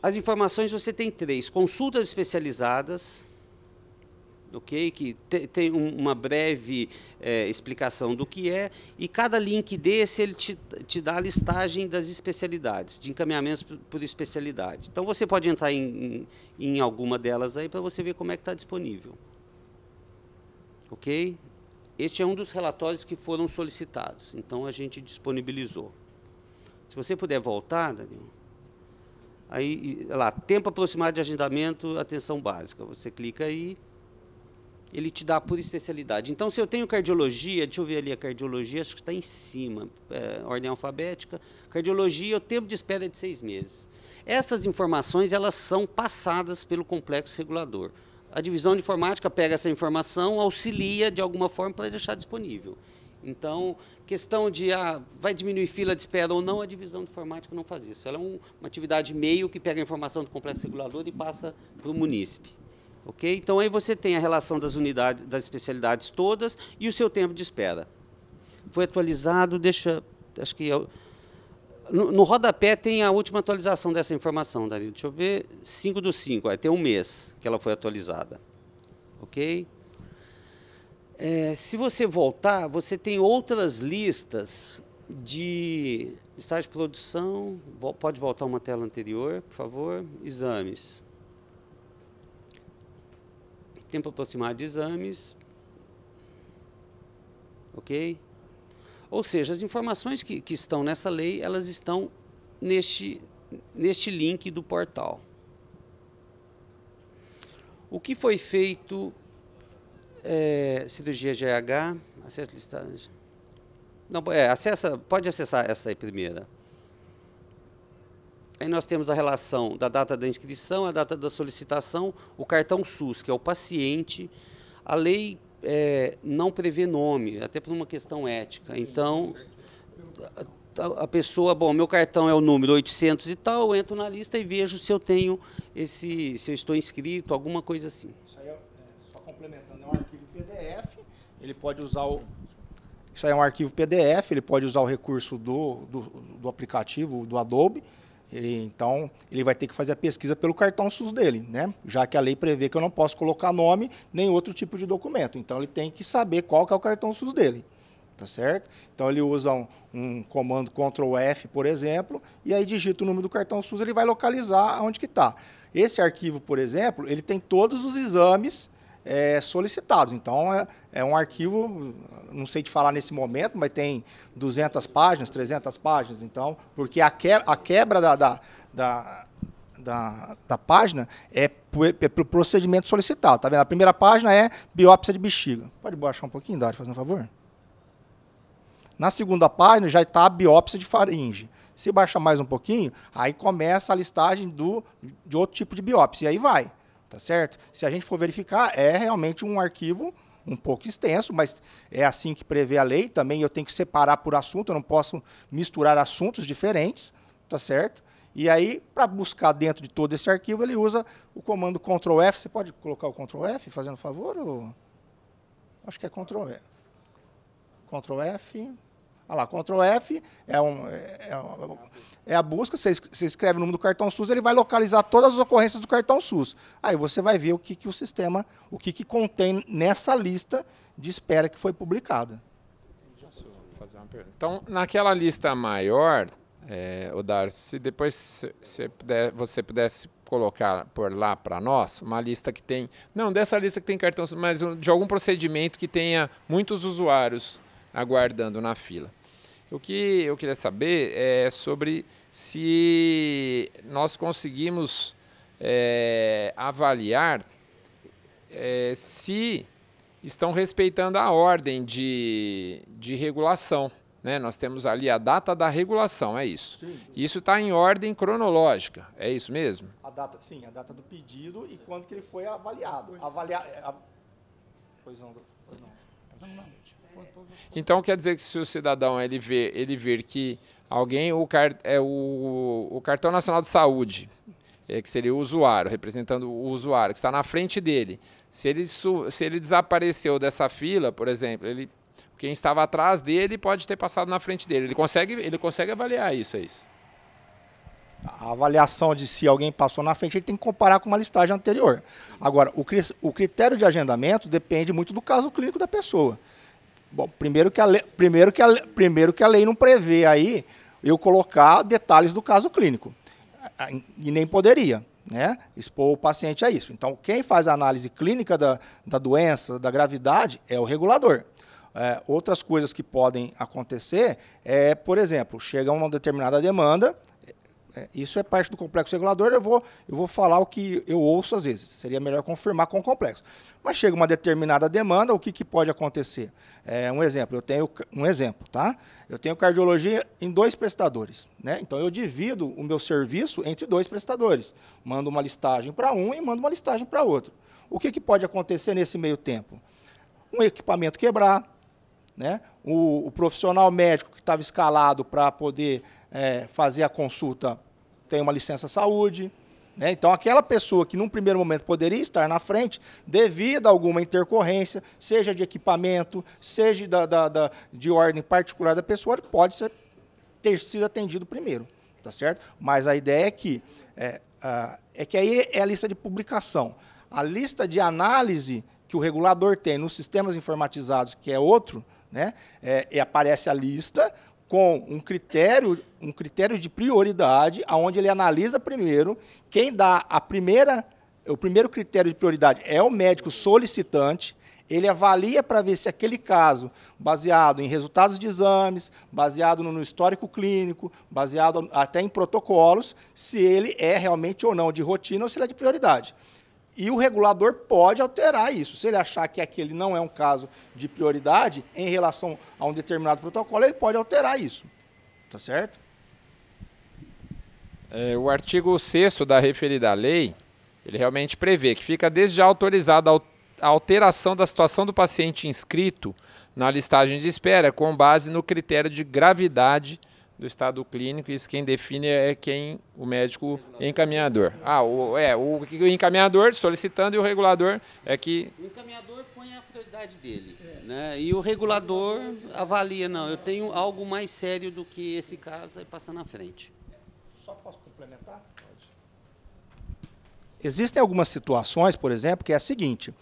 As informações você tem 3, consultas especializadas, ok? Que tem uma breve explicação do que é, e cada link desse ele te dá a listagem das especialidades, de encaminhamentos por especialidade. Então você pode entrar em alguma delas aí para você ver como é que está disponível. Ok? Este é um dos relatórios que foram solicitados, então a gente disponibilizou. Se você puder voltar, Daniel, aí lá, tempo aproximado de agendamento, atenção básica, você clica aí, ele te dá por especialidade. Então, se eu tenho cardiologia, deixa eu ver ali a cardiologia, acho que está em cima, ordem alfabética, cardiologia, o tempo de espera é de 6 meses. Essas informações, elas são passadas pelo complexo regulador. A divisão de informática pega essa informação, auxilia de alguma forma para deixar disponível. Então, questão de vai diminuir fila de espera ou não, a divisão de informática não faz isso. Ela é uma atividade meio que pega a informação do complexo regulador e passa para o munícipe. Ok? Então, aí você tem a relação das unidades, das especialidades todas e o seu tempo de espera. Foi atualizado, acho que... No rodapé tem a última atualização dessa informação, Dario. Deixa eu ver, 5/5, tem um mês que ela foi atualizada. Ok? Se você voltar, você tem outras listas de estágio de produção. Pode voltar uma tela anterior, por favor. Exames. Tempo aproximado de exames. Ok? Ou seja, as informações que estão nessa lei, elas estão neste link do portal. O que foi feito, cirurgia GH, acesso à listagem. Não, pode acessar essa aí primeira. Aí nós temos a relação da data da inscrição, a data da solicitação, o cartão SUS, que é o paciente. A lei não prevê nome, até por uma questão ética. Então, a pessoa, bom, meu cartão é o número 800 e tal, eu entro na lista e vejo se eu tenho se eu estou inscrito, alguma coisa assim. Isso aí só complementando, é um arquivo PDF, ele pode usar isso aí é um arquivo PDF, ele pode usar o recurso do aplicativo, do Adobe. Então, ele vai ter que fazer a pesquisa pelo cartão SUS dele, né? Já que a lei prevê que eu não posso colocar nome nem outro tipo de documento. Então, ele tem que saber qual que é o cartão SUS dele, tá certo? Então, ele usa um comando Ctrl F, por exemplo, e aí digita o número do cartão SUS, ele vai localizar onde que está. Esse arquivo, por exemplo, ele tem todos os exames solicitados. Então, é um arquivo, não sei te falar nesse momento, mas tem 200 páginas, 300 páginas. Então, porque a quebra da página é pelo procedimento solicitado. Tá vendo? A primeira página é biópsia de bexiga. Pode baixar um pouquinho, Dário, fazendo um favor? Na segunda página já está a biópsia de faringe. Se baixar mais um pouquinho, aí começa a listagem de outro tipo de biópsia. E aí vai, tá certo? Se a gente for verificar, é realmente um arquivo um pouco extenso, mas é assim que prevê a lei. Também eu tenho que separar por assunto, eu não posso misturar assuntos diferentes, tá certo? E aí, para buscar dentro de todo esse arquivo, ele usa o comando Ctrl F. Você pode colocar o Ctrl F, fazendo favor? Ou... Acho que é Ctrl F. Ctrl F. Olha lá, Ctrl F é a busca, você escreve o número do cartão SUS, ele vai localizar todas as ocorrências do cartão SUS. Aí você vai ver o que o sistema, o que contém nessa lista de espera que foi publicada. Posso fazer uma pergunta? Então, naquela lista maior, Odário, se depois você pudesse colocar por lá para nós, uma lista que tem, não dessa lista que tem cartão SUS, mas de algum procedimento que tenha muitos usuários aguardando na fila. O que eu queria saber é sobre se nós conseguimos avaliar se estão respeitando a ordem de regulação. Né? Nós temos ali a data da regulação, é isso. Sim. Isso está em ordem cronológica, é isso mesmo? Sim, a data do pedido e quando que ele foi avaliado. Pois não. Então quer dizer que se o cidadão ele ver que alguém, o cartão nacional de saúde, que seria o usuário, representando o usuário, que está na frente dele, se ele desapareceu dessa fila, por exemplo, quem estava atrás dele pode ter passado na frente dele. Ele consegue avaliar isso, é isso? A avaliação de se alguém passou na frente, ele tem que comparar com uma listagem anterior. Agora, o critério de agendamento depende muito do caso clínico da pessoa. Bom, primeiro que a lei não prevê aí eu colocar detalhes do caso clínico. E nem poderia, né, expor o paciente a isso. Então, quem faz a análise clínica da doença, da gravidade, é o regulador. Outras coisas que podem acontecer por exemplo, chega uma determinada demanda, isso é parte do complexo regulador, eu vou falar o que eu ouço às vezes, seria melhor confirmar com o complexo. Mas chega uma determinada demanda, o que pode acontecer? Eu tenho cardiologia em 2 prestadores, né? Então eu divido o meu serviço entre 2 prestadores, mando uma listagem para um e mando uma listagem para outro. O que pode acontecer nesse meio tempo? Um equipamento quebrar, né? O profissional médico que estava escalado para poder fazer a consulta tem uma licença saúde, né? Então, aquela pessoa que num primeiro momento poderia estar na frente, devido a alguma intercorrência, seja de equipamento, seja de ordem particular da pessoa, pode ter sido atendido primeiro, tá certo? Mas a ideia é que aí é a lista de publicação. A lista de análise que o regulador tem nos sistemas informatizados, que é outro, né? Aparece a lista com um critério de prioridade, onde ele analisa primeiro. Quem dá o primeiro critério de prioridade é o médico solicitante. Ele avalia para ver se aquele caso, baseado em resultados de exames, baseado no histórico clínico, baseado até em protocolos, se ele é realmente ou não de rotina ou se ele é de prioridade. E o regulador pode alterar isso. Se ele achar que aquele não é um caso de prioridade em relação a um determinado protocolo, ele pode alterar isso. Tá certo? O artigo 6º da referida lei, ele realmente prevê que fica desde já autorizada a alteração da situação do paciente inscrito na listagem de espera com base no critério de gravidade do estado clínico. Isso quem define é o médico encaminhador. O encaminhador solicitando e o regulador é que... O encaminhador põe a prioridade dele, né? E o regulador avalia, não, eu tenho algo mais sério do que esse caso, aí passa na frente. Só posso complementar? Pode. Existem algumas situações, por exemplo, que é a seguinte,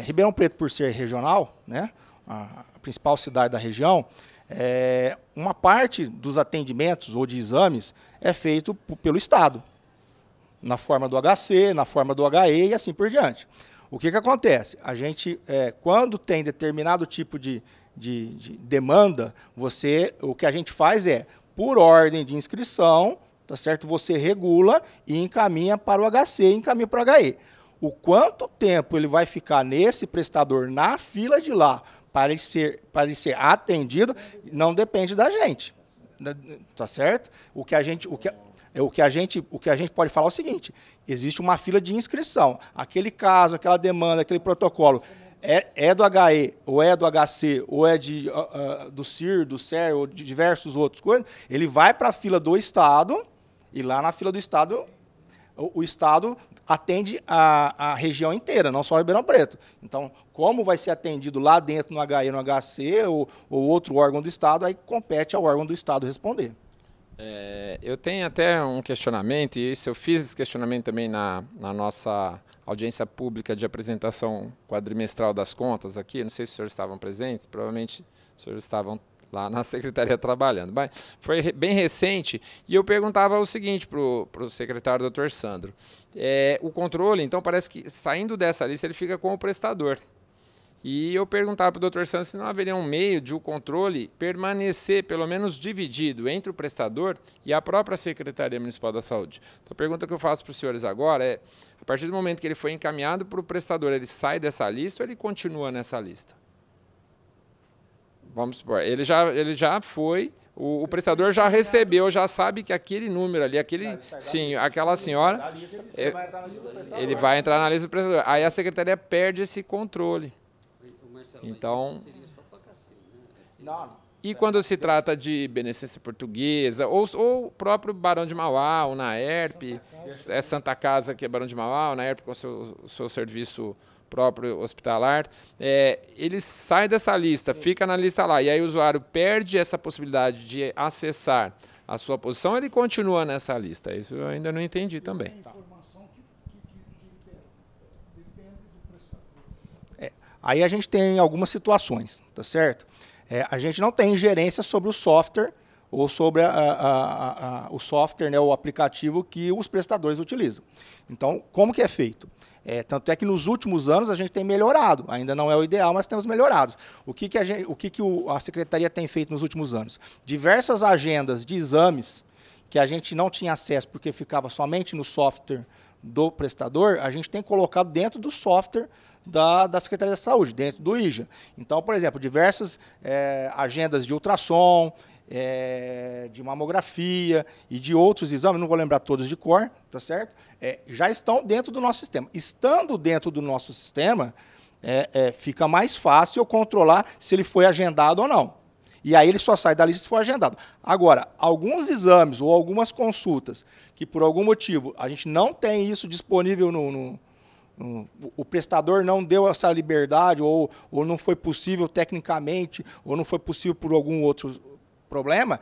Ribeirão Preto, por ser regional, né, a principal cidade da região, uma parte dos atendimentos ou de exames é feito pelo Estado, na forma do HC, na forma do HE e assim por diante. O que acontece? A gente, quando tem determinado tipo de demanda, o que a gente faz é, por ordem de inscrição, tá certo? Você regula e encaminha para o HC e encaminha para o HE. O quanto tempo ele vai ficar nesse prestador na fila de lá para ele ser atendido, não depende da gente. Tá certo? O que a gente pode falar é o seguinte: existe uma fila de inscrição. Aquele caso, aquela demanda, aquele protocolo é do HE, ou é do HC, ou é do CIR, do SER, ou de diversos outros coisas, ele vai para a fila do Estado, e lá na fila do Estado, o Estado atende a região inteira, não só Ribeirão Preto. Então, como vai ser atendido lá dentro no HE, no HC, ou outro órgão do Estado, aí compete ao órgão do Estado responder. Eu tenho até um questionamento, e isso eu fiz esse questionamento também na nossa audiência pública de apresentação quadrimestral das contas aqui. Não sei se os senhores estavam presentes, provavelmente os senhores estavam lá na secretaria trabalhando. Mas foi bem recente, e eu perguntava o seguinte para o secretário Dr. Sandro. O controle, então, parece que saindo dessa lista ele fica com o prestador. E eu perguntava para o Dr. Santos se não haveria um meio de o controle permanecer, pelo menos dividido, entre o prestador e a própria Secretaria Municipal da Saúde. Então, a pergunta que eu faço para os senhores agora é, a partir do momento que ele foi encaminhado para o prestador, ele sai dessa lista ou ele continua nessa lista? Vamos supor, ele já foi, o prestador já recebeu, já sabe que aquele número ali, aquela senhora, ele vai entrar na lista do prestador. Aí a Secretaria perde esse controle. Então, e quando se trata de beneficência portuguesa, ou o próprio Barão de Mauá, o NAERP, Santa Casa, que é Barão de Mauá, o NAERP com o seu serviço próprio hospitalar, ele sai dessa lista, fica na lista lá, e aí o usuário perde essa possibilidade de acessar a sua posição, ou ele continua nessa lista? Isso eu ainda não entendi também. Aí a gente tem algumas situações, tá certo? A gente não tem ingerência sobre o software ou sobre o software, né, o aplicativo que os prestadores utilizam. Então, como que é feito? Tanto é que nos últimos anos a gente tem melhorado, ainda não é o ideal, mas temos melhorado. O que a Secretaria tem feito nos últimos anos? Diversas agendas de exames que a gente não tinha acesso porque ficava somente no software do prestador, a gente tem colocado dentro do software da Secretaria da Saúde, dentro do IJA. Então, por exemplo, diversas agendas de ultrassom, de mamografia e de outros exames, não vou lembrar todos de cor, tá certo? Já estão dentro do nosso sistema. Estando dentro do nosso sistema, fica mais fácil eu controlar se ele foi agendado ou não. E aí ele só sai da lista se for agendado. Agora, alguns exames ou algumas consultas que por algum motivo a gente não tem isso disponível o prestador não deu essa liberdade, ou não foi possível tecnicamente, ou não foi possível por algum outro problema,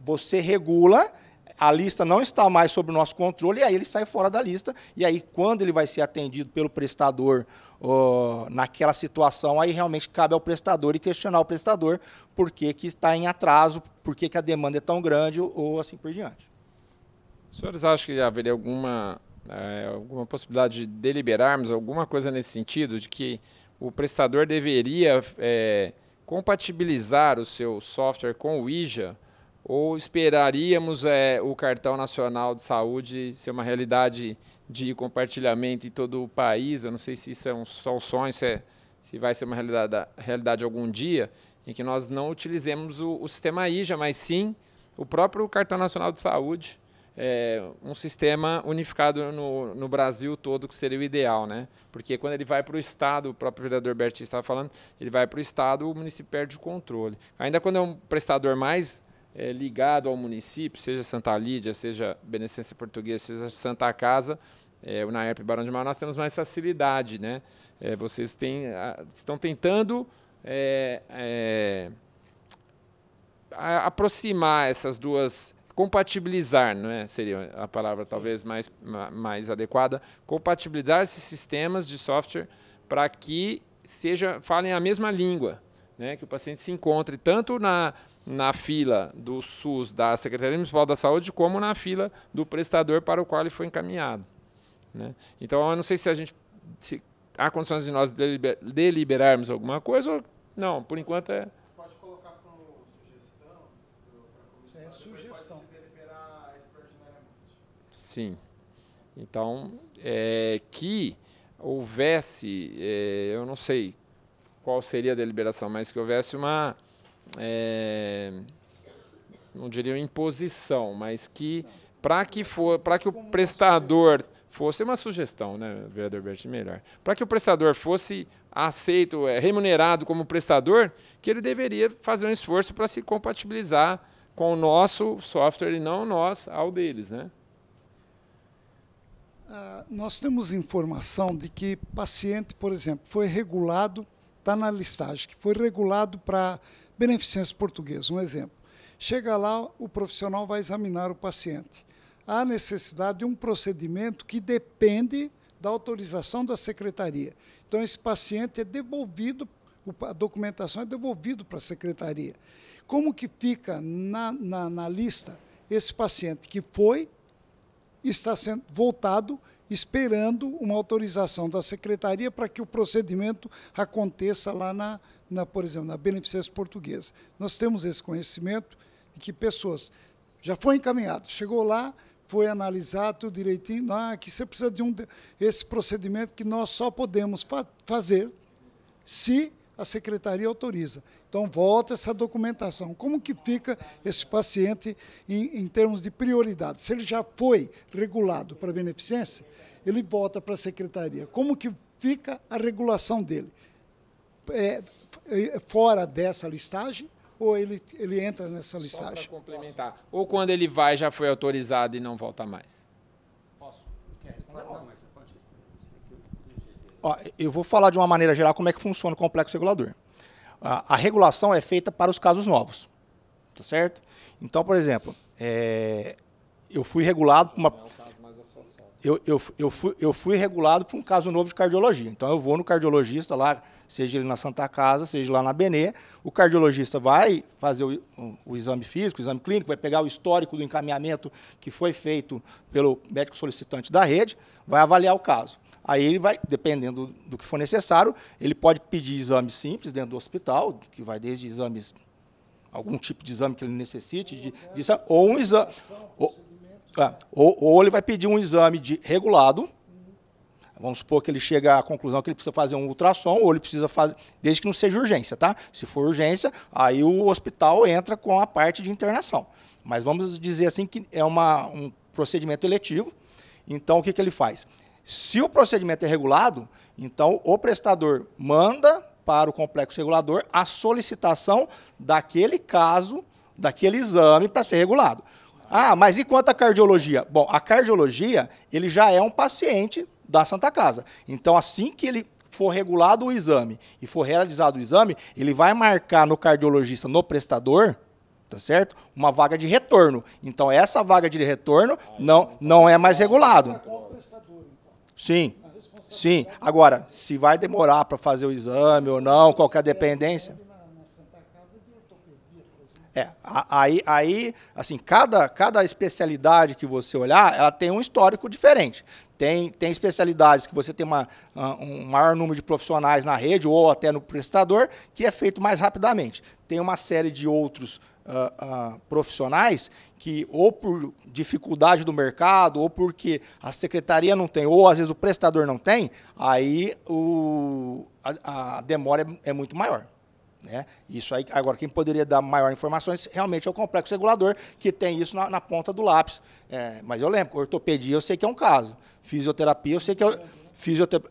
você regula, a lista não está mais sob o nosso controle, e aí ele sai fora da lista, e aí quando ele vai ser atendido pelo prestador naquela situação, aí realmente cabe ao prestador e questionar o prestador por que está em atraso, por que a demanda é tão grande, ou assim por diante. Os senhores acham que haveria alguma possibilidade de deliberarmos alguma coisa nesse sentido, de que o prestador deveria compatibilizar o seu software com o IJA, ou esperaríamos o Cartão Nacional de Saúde ser uma realidade de compartilhamento em todo o país? Eu não sei se isso é só um sonho, se vai ser uma realidade algum dia, em que nós não utilizemos o sistema IJA, mas sim o próprio Cartão Nacional de Saúde, um sistema unificado no Brasil todo, que seria o ideal, né? Porque quando ele vai para o Estado, o próprio vereador Berti estava falando, ele vai para o Estado, o município perde o controle. Ainda quando é um prestador mais ligado ao município, seja Santa Lídia, seja Beneficência Portuguesa, seja Santa Casa, o NAERP Barão de Mauá, nós temos mais facilidade, né? Vocês estão tentando aproximar essas duas, compatibilizar, não é? Seria a palavra talvez mais adequada, compatibilizar esses sistemas de software para que falem a mesma língua, né? Que o paciente se encontre tanto na fila do SUS, da Secretaria Municipal da Saúde, como na fila do prestador para o qual ele foi encaminhado, né? Então, eu não sei se a gente há condições de nós deliberarmos alguma coisa ou não? Por enquanto é... Pode colocar para sugestão, para a comissão, sugestão. Pode se deliberar extraordinariamente. Sim. Então, que houvesse, eu não sei qual seria a deliberação, mas que houvesse uma, não diria uma imposição, mas que para que o prestador fosse uma sugestão, né, vereador Berti, melhor, para que o prestador fosse aceito, remunerado como prestador, que ele deveria fazer um esforço para se compatibilizar com o nosso software e não nós ao deles, né? Nós temos informação de que paciente, por exemplo, foi regulado, está na listagem, que foi regulado para beneficência portuguesa, um exemplo. Chega lá, o profissional vai examinar o paciente. Há necessidade de um procedimento que depende da autorização da secretaria. Então, esse paciente é devolvido, a documentação é devolvida para a secretaria. Como que fica na lista esse paciente que está sendo voltado, esperando uma autorização da secretaria para que o procedimento aconteça lá, por exemplo, na beneficência portuguesa. Nós temos esse conhecimento de que pessoas já foi encaminhado, chegou lá, foi analisado tudo direitinho, que você precisa de esse procedimento que nós só podemos fazer se a secretaria autoriza. Então, volta essa documentação. Como que fica esse paciente em termos de prioridade? Se ele já foi regulado para beneficência, ele volta para a secretaria. Como que fica a regulação dele? Fora dessa listagem ou ele entra nessa listagem? Só para complementar. Ou quando ele vai, já foi autorizado e não volta mais? Posso? Quer responder? Eu vou falar de uma maneira geral como é que funciona o complexo regulador. A regulação é feita para os casos novos, tá certo? Então, por exemplo, eu fui regulado por uma... Eu fui regulado por um caso novo de cardiologia. Então, eu vou no cardiologista lá, seja ele na Santa Casa, seja lá na Benê, o cardiologista vai fazer o exame físico, o exame clínico, vai pegar o histórico do encaminhamento que foi feito pelo médico solicitante da rede, vai avaliar o caso. Aí ele vai, dependendo do que for necessário, ele pode pedir exames simples dentro do hospital, que vai desde exames, algum tipo de exame que ele necessite, ou um exame, ou ele vai pedir um exame regulado. Vamos supor que ele chega à conclusão que ele precisa fazer um ultrassom, ou ele precisa fazer, desde que não seja urgência, tá? Se for urgência, aí o hospital entra com a parte de internação. Mas vamos dizer assim que é um procedimento eletivo. Então, o que ele faz? Se o procedimento é regulado, então o prestador manda para o complexo regulador a solicitação daquele caso, daquele exame para ser regulado. Mas e quanto à cardiologia? Bom, a cardiologia, ele já é um paciente da Santa Casa. Então, assim que ele for regulado o exame e for realizado o exame, ele vai marcar no cardiologista, no prestador, tá certo? Uma vaga de retorno. Então, essa vaga de retorno não é mais regulado. Sim, sim. Agora, se vai demorar para fazer o exame ou não, qualquer dependência... Aí, assim, cada especialidade que você olhar, ela tem um histórico diferente. Tem especialidades que você tem um maior número de profissionais na rede ou até no prestador, que é feito mais rapidamente. Tem uma série de outros profissionais que, ou por dificuldade do mercado, ou porque a secretaria não tem, ou às vezes o prestador não tem, aí a demora é muito maior. Né? Isso aí, agora, quem poderia dar maior informações realmente é o complexo regulador, que tem isso na ponta do lápis. Mas eu lembro, ortopedia eu sei que é um caso, fisioterapia eu sei que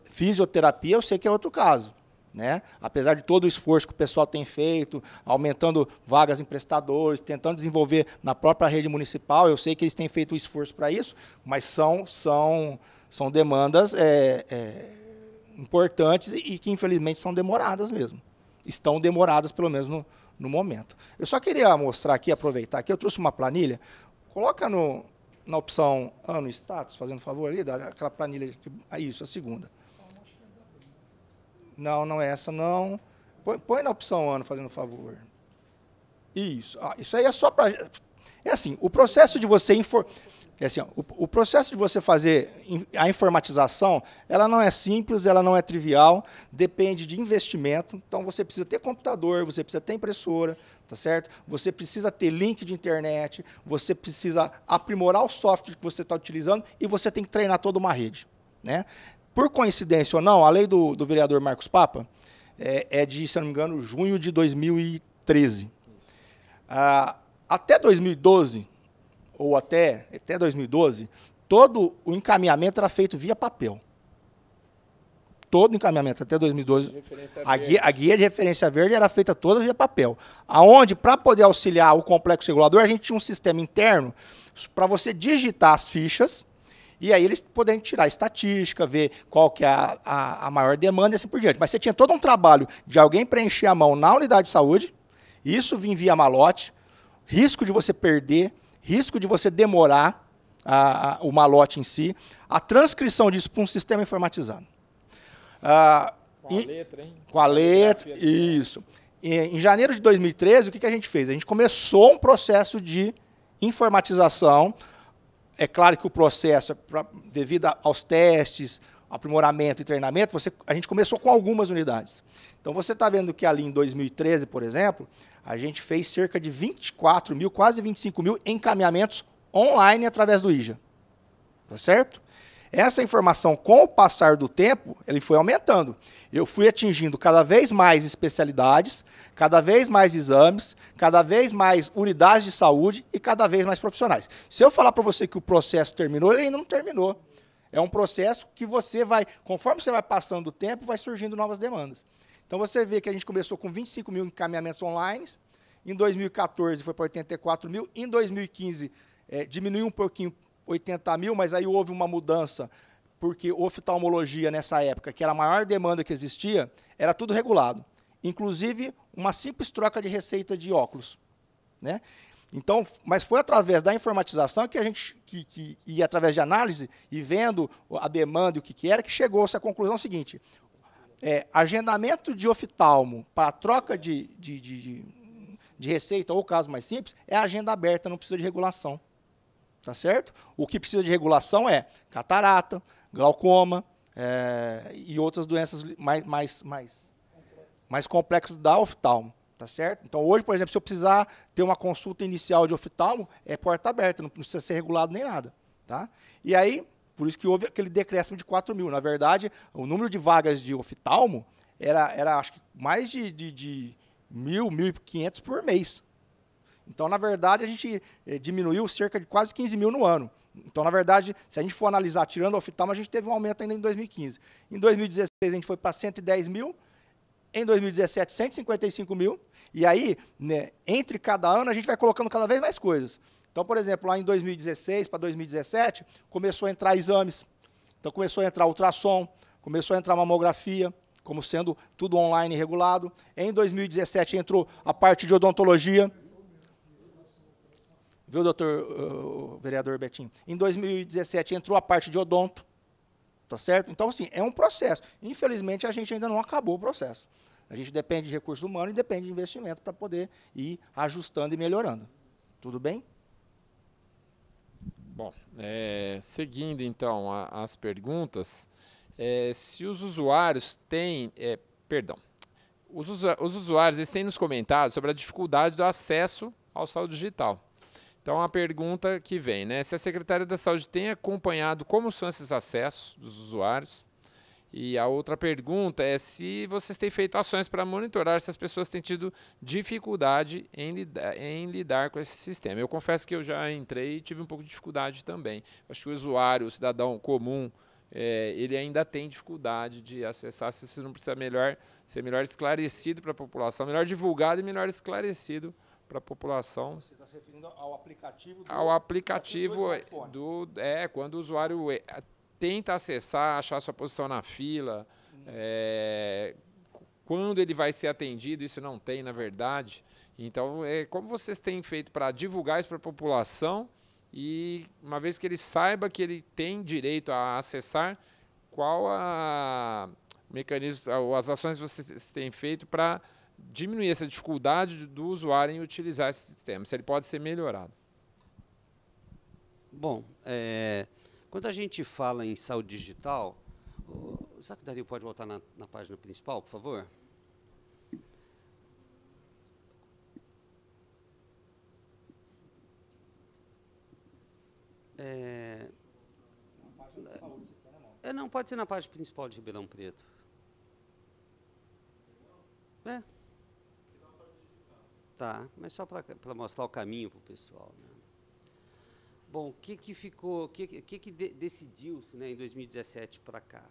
fisioterapia eu sei que é outro caso. Né? Apesar de todo o esforço que o pessoal tem feito, aumentando vagas em prestadores, tentando desenvolver na própria rede municipal, eu sei que eles têm feito um esforço para isso, mas são demandas importantes e que, infelizmente, são demoradas mesmo. Estão demoradas, pelo menos no momento. Eu só queria mostrar aqui, aproveitar aqui, eu trouxe uma planilha, coloca na opção ano status, fazendo favor ali, aquela planilha, isso, a segunda. Não é essa, não. Põe na opção ano, fazendo favor. Isso. Isso aí é só para... É assim, o processo de você É assim, ó, o processo de você fazer a informatização, ela não é simples, ela não é trivial, depende de investimento. Então, você precisa ter computador, você precisa ter impressora, tá certo? Você precisa ter link de internet, você precisa aprimorar o software que você está utilizando e você tem que treinar toda uma rede, né? Por coincidência ou não, a lei do vereador Marcos Papa é de, se eu não me engano, junho de 2013. Até 2012... ou até 2012, todo o encaminhamento era feito via papel. Todo o encaminhamento até 2012, a guia de referência verde era feita toda via papel. Aonde, para poder auxiliar o complexo regulador, a gente tinha um sistema interno para você digitar as fichas, e aí eles poderem tirar estatística, ver qual que é a maior demanda e assim por diante. Mas você tinha todo um trabalho de alguém preencher a mão na unidade de saúde, isso vinha via malote, risco de você perder, risco de você demorar o malote em si, a transcrição disso para um sistema informatizado. Com a letra, hein? Com a letra, isso. Em janeiro de 2013, o que a gente fez? A gente começou um processo de informatização. É claro que o processo, devido aos testes, aprimoramento e treinamento, a gente começou com algumas unidades. Então, você está vendo que ali em 2013, por exemplo, a gente fez cerca de 24 mil, quase 25 mil encaminhamentos online através do IJA. Tá certo? Essa informação, com o passar do tempo, ele foi aumentando. Eu fui atingindo cada vez mais especialidades, cada vez mais exames, cada vez mais unidades de saúde e cada vez mais profissionais. Se eu falar para você que o processo terminou, ele ainda não terminou. É um processo que você vai, conforme você vai passando o tempo, vai surgindo novas demandas. Então, você vê que a gente começou com 25 mil encaminhamentos online, em 2014 foi para 84 mil, em 2015 diminuiu um pouquinho, 80 mil, mas aí houve uma mudança, porque oftalmologia nessa época, que era a maior demanda que existia, era tudo regulado. Inclusive, uma simples troca de receita de óculos, né? Então, mas foi através da informatização que a gente, e através de análise, e vendo a demanda e o que era, que chegou-se à conclusão seguinte: agendamento de oftalmo para troca de receita, ou caso mais simples, é agenda aberta, não precisa de regulação. Tá certo? O que precisa de regulação é catarata, glaucoma e outras doenças mais complexas da oftalmo. Tá certo? Então, hoje, por exemplo, se eu precisar ter uma consulta inicial de oftalmo, é porta aberta, não precisa ser regulado nem nada. Tá? E aí, por isso que houve aquele decréscimo de 4 mil. Na verdade, o número de vagas de oftalmo era acho que mais de 1.000, 1.500 por mês. Então, na verdade, a gente diminuiu cerca de quase 15 mil no ano. Então, na verdade, se a gente for analisar, tirando o oftalmo, a gente teve um aumento ainda em 2015. Em 2016, a gente foi para 110 mil. Em 2017, 155 mil. E aí, né, entre cada ano, a gente vai colocando cada vez mais coisas. Então, por exemplo, lá em 2016 para 2017, começou a entrar exames. Então, começou a entrar ultrassom, começou a entrar mamografia, como sendo tudo online e regulado. Em 2017 entrou a parte de odontologia. Viu, doutor, vereador Betinho? Em 2017 entrou a parte de odonto. Tá certo? Então, assim, é um processo. Infelizmente, a gente ainda não acabou o processo. A gente depende de recurso humano e depende de investimento para poder ir ajustando e melhorando. Tudo bem? Bom, seguindo então as perguntas, se os usuários têm, os usuários eles têm nos comentado sobre a dificuldade do acesso ao saúde digital. Então, a pergunta que vem, né, se a Secretaria da Saúde tem acompanhado como são esses acessos dos usuários. E a outra pergunta é se vocês têm feito ações para monitorar se as pessoas têm tido dificuldade em lidar com esse sistema. Eu confesso que eu já entrei e tive um pouco de dificuldade também. Acho que o usuário, o cidadão comum, ele ainda tem dificuldade de acessar, se isso não precisa ser melhor esclarecido para a população, melhor divulgado e melhor esclarecido para a população. Você está se referindo ao aplicativo quando o usuário tenta acessar, achar sua posição na fila, quando ele vai ser atendido, isso não tem, na verdade. Então, como vocês têm feito para divulgar isso para a população e, uma vez que ele saiba que ele tem direito a acessar, qual mecanismo, as ações que vocês têm feito para diminuir essa dificuldade do usuário em utilizar esse sistema, se ele pode ser melhorado? Bom, quando a gente fala em saúde digital, o secretário pode voltar na página principal, por favor? Não, pode ser na página principal de Ribeirão Preto. Tá, mas só para mostrar o caminho para o pessoal, né? Bom, o que ficou, o que decidiu-se, né, em 2017 para cá?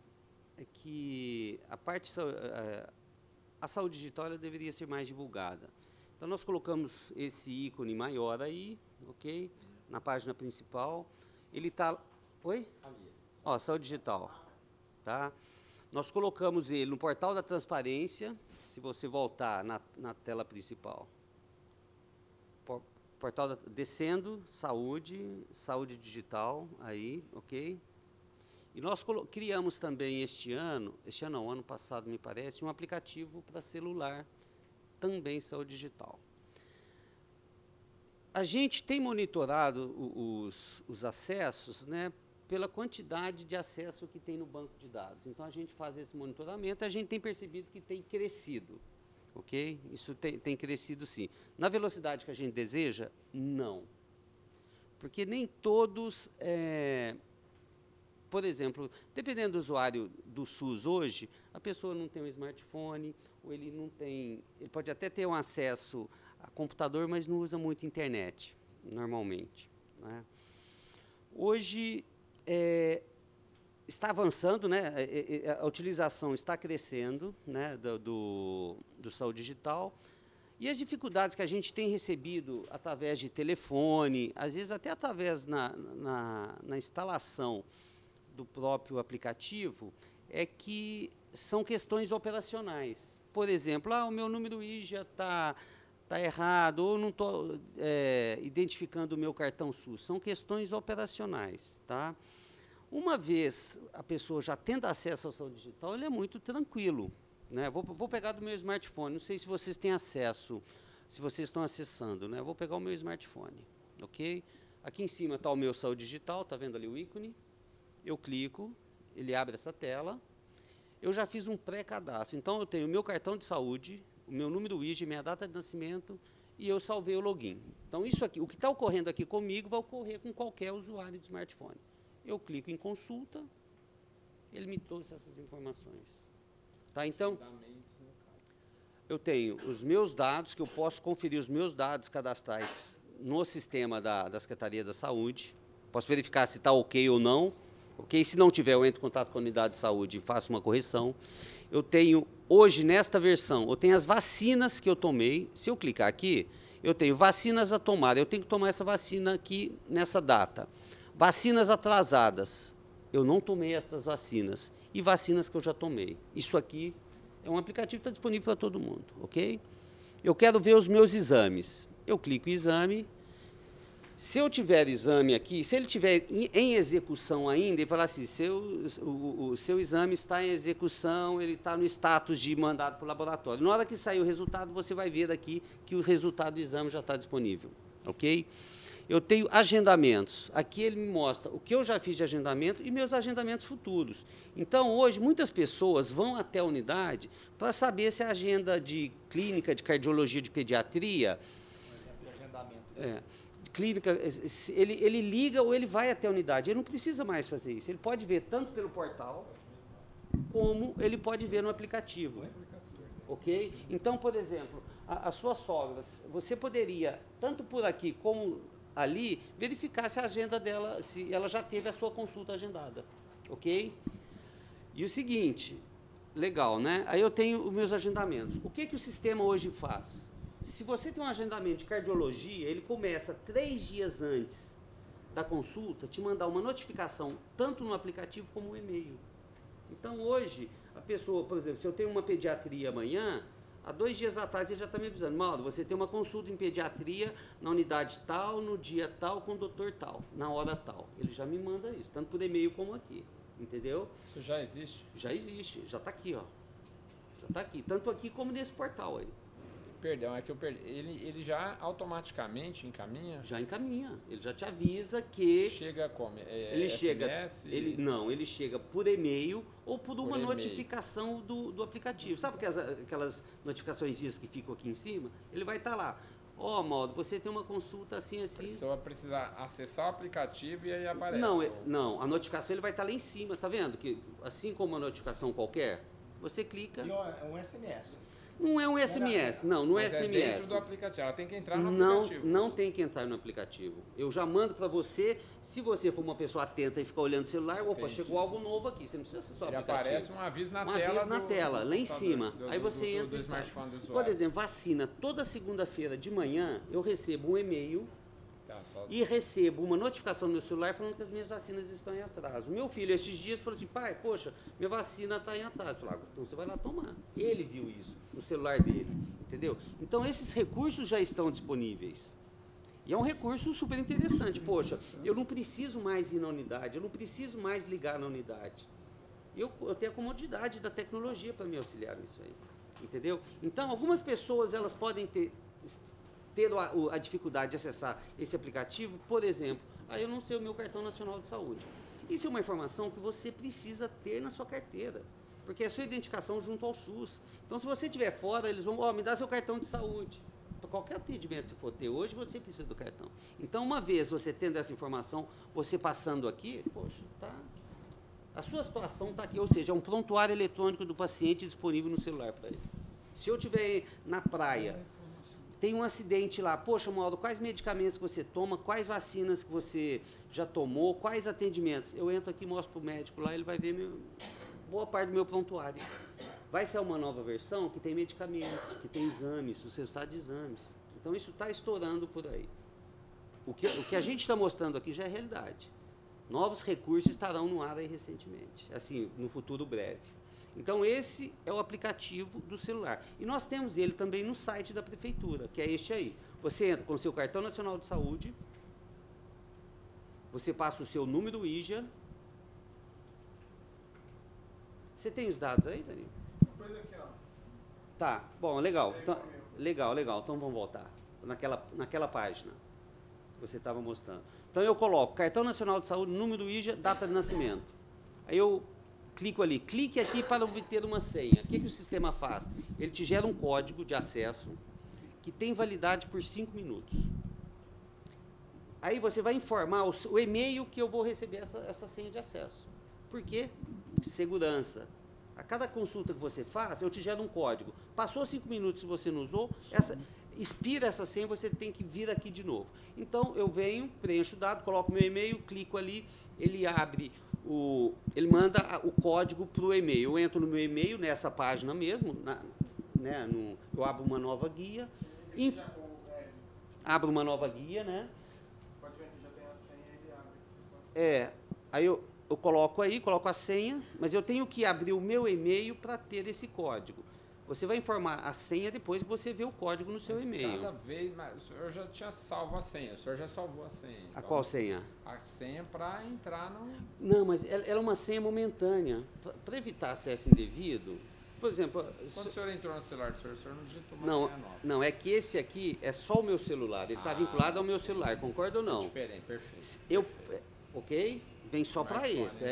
É que a saúde digital ela deveria ser mais divulgada. Então, nós colocamos esse ícone maior aí, ok? Na página principal. Ele está... Oi? Ó, saúde digital. Tá? Nós colocamos ele no portal da transparência, se você voltar na tela principal. Portal descendo, saúde digital, aí, ok? E nós criamos também ano passado, me parece, um aplicativo para celular, também saúde digital. A gente tem monitorado os acessos, né, pela quantidade de acesso que tem no banco de dados. Então, a gente faz esse monitoramento e a gente tem percebido que tem crescido. Ok? Isso tem crescido, sim. Na velocidade que a gente deseja? Não. Porque nem todos... por exemplo, dependendo do usuário do SUS hoje, a pessoa não tem um smartphone, ou ele não tem... Ele pode até ter um acesso a computador, mas não usa muito internet, normalmente. Né? Hoje, está avançando, né? A utilização está crescendo, né, do saúde digital, e as dificuldades que a gente tem recebido através de telefone, às vezes até através na instalação do próprio aplicativo, é que são questões operacionais. Por exemplo, o meu número IJA está errado, ou não estou identificando o meu cartão SUS. São questões operacionais, tá? Uma vez a pessoa já tendo acesso ao saúde digital, ele é muito tranquilo. Né? Vou pegar do meu smartphone, não sei se vocês têm acesso, se vocês estão acessando, né? Vou pegar o meu smartphone, ok? Aqui em cima está o meu saúde digital, está vendo ali o ícone? Eu clico, ele abre essa tela, eu já fiz um pré-cadastro. Então, eu tenho o meu cartão de saúde, o meu número IJA, minha data de nascimento, e eu salvei o login. Então, isso aqui, o que está ocorrendo aqui comigo, vai ocorrer com qualquer usuário de smartphone. Eu clico em consulta, ele me trouxe essas informações. Tá? Então, eu tenho os meus dados, que eu posso conferir os meus dados cadastrais no sistema da Secretaria da Saúde. Posso verificar se está ok ou não. Okay? Se não tiver, eu entro em contato com a unidade de saúde e faço uma correção. Eu tenho, hoje, nesta versão, eu tenho as vacinas que eu tomei. Se eu clicar aqui, eu tenho vacinas a tomar. Eu tenho que tomar essa vacina aqui nessa data. Vacinas atrasadas, eu não tomei essas vacinas. E vacinas que eu já tomei. Isso aqui é um aplicativo que está disponível para todo mundo, ok? Eu quero ver os meus exames. Eu clico em exame. Se eu tiver exame aqui, se ele estiver em execução ainda, ele falar assim, o seu exame está em execução, ele está no status de mandado para o laboratório. Na hora que sair o resultado, você vai ver aqui que o resultado do exame já está disponível, ok? Eu tenho agendamentos. Aqui ele me mostra o que eu já fiz de agendamento e meus agendamentos futuros. Então, hoje, muitas pessoas vão até a unidade para saber se a agenda de clínica, de cardiologia, de pediatria... Por exemplo, agendamento. Clínica, ele liga ou ele vai até a unidade. Ele não precisa mais fazer isso. Ele pode ver tanto pelo portal, como ele pode ver no aplicativo. Ok? Então, por exemplo, a sua sogra, você poderia, tanto por aqui como ali, verificar se a agenda dela, se ela já teve a sua consulta agendada. Ok? E o seguinte, legal, né? Aí eu tenho os meus agendamentos. O que o sistema hoje faz? Se você tem um agendamento de cardiologia, ele começa 3 dias antes da consulta, te mandar uma notificação, tanto no aplicativo como no e-mail. Então, hoje, a pessoa, por exemplo, se eu tenho uma pediatria amanhã, há 2 dias atrás ele já está me avisando, Mauro, você tem uma consulta em pediatria na unidade tal, no dia tal, com o doutor tal, na hora tal. Ele já me manda isso, tanto por e-mail como aqui, entendeu? Isso já existe? Já existe, já está aqui, ó. Já está aqui, tanto aqui como nesse portal aí. Perdão, é que eu perdi. Ele já automaticamente encaminha? Já encaminha. Ele já te avisa que... Chega como? Ele SMS? chega... Ele chega por e-mail ou por uma notificação do aplicativo. Sabe aquelas notificações que ficam aqui em cima? Ele vai estar lá. Ó, Mauro, você tem uma consulta assim, assim. A pessoa precisa acessar o aplicativo e aí aparece. Não, a notificação ele vai estar lá em cima, tá vendo? Que assim como uma notificação qualquer, você clica... E é um SMS. Não é um SMS, não é Mas SMS. é dentro do aplicativo, ela tem que entrar no aplicativo. Não tem que entrar no aplicativo. Eu já mando para você, se você for uma pessoa atenta e ficar olhando o celular, opa, chegou algo novo aqui, você não precisa acessar o aplicativo. Aparece um aviso na tela. Um aviso na tela, lá em cima. Aí você entra do smartphone do usuário. Por exemplo, vacina. Toda segunda-feira de manhã eu recebo um e-mail e recebo uma notificação no meu celular falando que as minhas vacinas estão em atraso. Meu filho, esses dias, falou assim, pai, poxa, minha vacina está em atraso. Eu falei, então você vai lá tomar. Ele viu isso no celular dele, entendeu? Então, esses recursos já estão disponíveis. E é um recurso super interessante. Poxa, eu não preciso mais ir na unidade, eu não preciso mais ligar na unidade. Eu tenho a comodidade da tecnologia para me auxiliar nisso aí, entendeu? Então, algumas pessoas, elas podem ter a dificuldade de acessar esse aplicativo, por exemplo, eu não sei o meu cartão nacional de saúde. Isso é uma informação que você precisa ter na sua carteira, porque é a sua identificação junto ao SUS. Então, se você estiver fora, eles vão, me dá seu cartão de saúde. Para qualquer atendimento que você for ter hoje, você precisa do cartão. Então, uma vez você tendo essa informação, você passando aqui, poxa, a sua situação está aqui, ou seja, é um prontuário eletrônico do paciente disponível no celular para ele. Se eu estiver na praia, tem um acidente lá, poxa, Mauro, quais medicamentos que você toma, quais vacinas que você já tomou, quais atendimentos? Eu entro aqui e mostro para o médico lá, ele vai ver boa parte do meu prontuário. Vai ser uma nova versão que tem medicamentos, que tem exames, os resultados de exames. Então, isso está estourando por aí. O que a gente está mostrando aqui já é realidade. Novos recursos estarão no ar aí recentemente, assim, no futuro breve. Então, esse é o aplicativo do celular. E nós temos ele também no site da prefeitura, que é este aí. Você entra com o seu cartão nacional de saúde, você passa o seu número IJA. Você tem os dados aí, Danilo? Coisa aqui, ó. Tá, bom, legal. Então, legal. Então, vamos voltar. Naquela página que você estava mostrando. Então, eu coloco cartão nacional de saúde, número IJA, data de nascimento. Aí eu clico ali, clique aqui para obter uma senha. O que o sistema faz? Ele te gera um código de acesso que tem validade por 5 minutos. Aí você vai informar o e-mail que eu vou receber essa senha de acesso. Por quê? Segurança. A cada consulta que você faz, eu te gero um código. Passou 5 minutos, se você não usou, expira essa senha, você tem que vir aqui de novo. Então, eu venho, preencho o dado, coloco meu e-mail, clico ali, ele abre ele manda o código para o e-mail. Eu entro no meu e-mail, nessa página mesmo, eu abro uma nova guia. Abro uma nova guia, né? Pode ver que já tem a senha, ele abre. Aí eu coloco a senha, mas eu tenho que abrir o meu e-mail para ter esse código. Você vai informar a senha depois que você vê o código no seu e-mail. Cada vez mais, o senhor já tinha salvo a senha, o senhor já salvou a senha. Então, qual senha? A senha para entrar no... Não, mas ela é uma senha momentânea. Para evitar acesso indevido, por exemplo... Quando o senhor entrou no celular do senhor, o senhor não digitou uma senha nova. Não, é que esse aqui é só o meu celular, ele está vinculado ao meu celular, concorda ou não? Diferente, perfeito. Ok? Vem só para esse.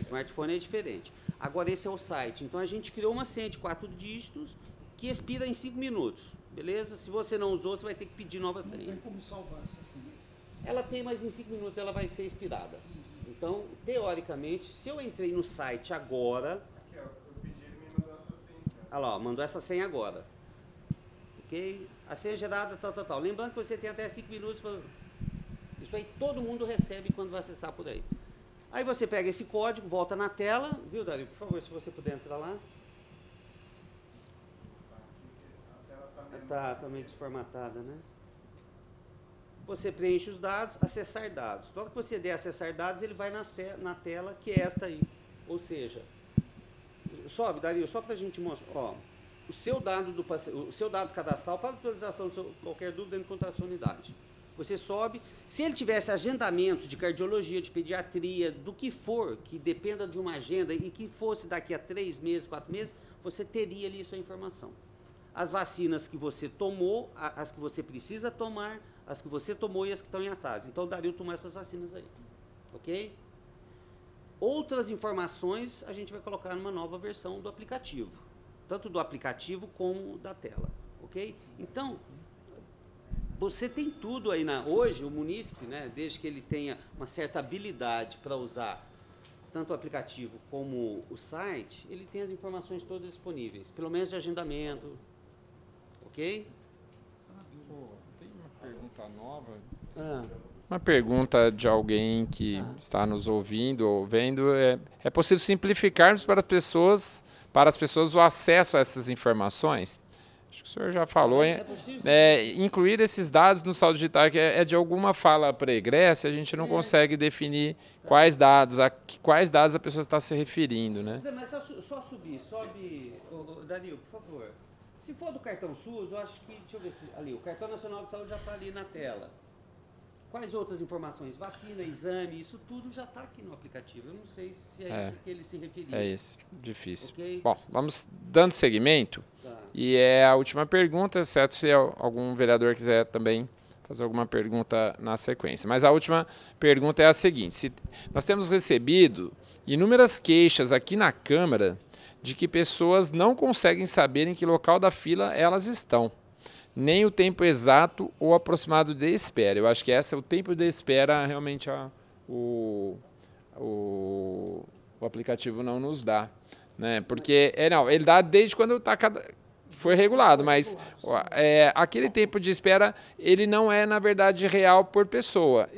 Smartphone é diferente. Agora, esse é o site. Então, a gente criou uma senha de 4 dígitos que expira em 5 minutos. Beleza? Se você não usou, você vai ter que pedir nova senha. Não tem como salvar essa senha. Ela tem, mas em 5 minutos ela vai ser expirada. Então, teoricamente, se eu entrei no site agora... Aqui, ó, eu pedi, ele me mandou essa senha. Olha lá, mandou essa senha agora. Ok? A senha gerada, tal. Lembrando que você tem até 5 minutos para... Isso aí todo mundo recebe quando vai acessar por aí. Aí você pega esse código, volta na tela, viu, Dario? Por favor, se você puder entrar lá. Tá meio desformatada, né? Você preenche os dados, acessar dados. Toda que você der acessar dados, ele vai na tela, que é esta aí. Ou seja, sobe, Dario, só para a gente mostrar. Ó, o seu dado cadastral para atualização, qualquer dúvida, entra em contato com a unidade. Você sobe. Se ele tivesse agendamentos de cardiologia, de pediatria, do que for, que dependa de uma agenda e que fosse daqui a 3 meses, 4 meses, você teria ali sua informação. as vacinas que você tomou, as que você precisa tomar, as que você tomou e as que estão em atraso. Então, o Dario tomou essas vacinas aí, ok? Outras informações a gente vai colocar numa nova versão do aplicativo, tanto do aplicativo como da tela, ok? Então, você tem tudo aí hoje, o munícipe, né, desde que ele tenha uma certa habilidade para usar tanto o aplicativo como o site, ele tem as informações todas disponíveis, pelo menos de agendamento, ok? Tem uma pergunta nova. Ah. Uma pergunta de alguém que está nos ouvindo ou vendo. É possível simplificarmos para as pessoas o acesso a essas informações? Acho que o senhor já falou. Incluir esses dados no saldo digital, que é de alguma fala pregressa, a gente não consegue definir quais dados a pessoa está se referindo, né? Mas só sobe, Dario, por favor. Se for do cartão SUS, eu acho que, deixa eu ver se ali, o cartão nacional de saúde já está ali na tela. Quais outras informações? Vacina, exame, isso tudo já está aqui no aplicativo. Eu não sei se é isso que ele se referia. É isso, difícil. Okay? Bom, vamos dando seguimento. Tá. E é a última pergunta, exceto se algum vereador quiser também fazer alguma pergunta na sequência. Mas a última pergunta é a seguinte. Nós temos recebido inúmeras queixas aqui na Câmara de que pessoas não conseguem saber em que local da fila elas estão, nem o tempo exato ou aproximado de espera. Eu acho que o tempo de espera realmente o aplicativo não nos dá, né? Porque ele dá desde quando foi regulado, mas aquele tempo de espera ele não é na verdade real por pessoa.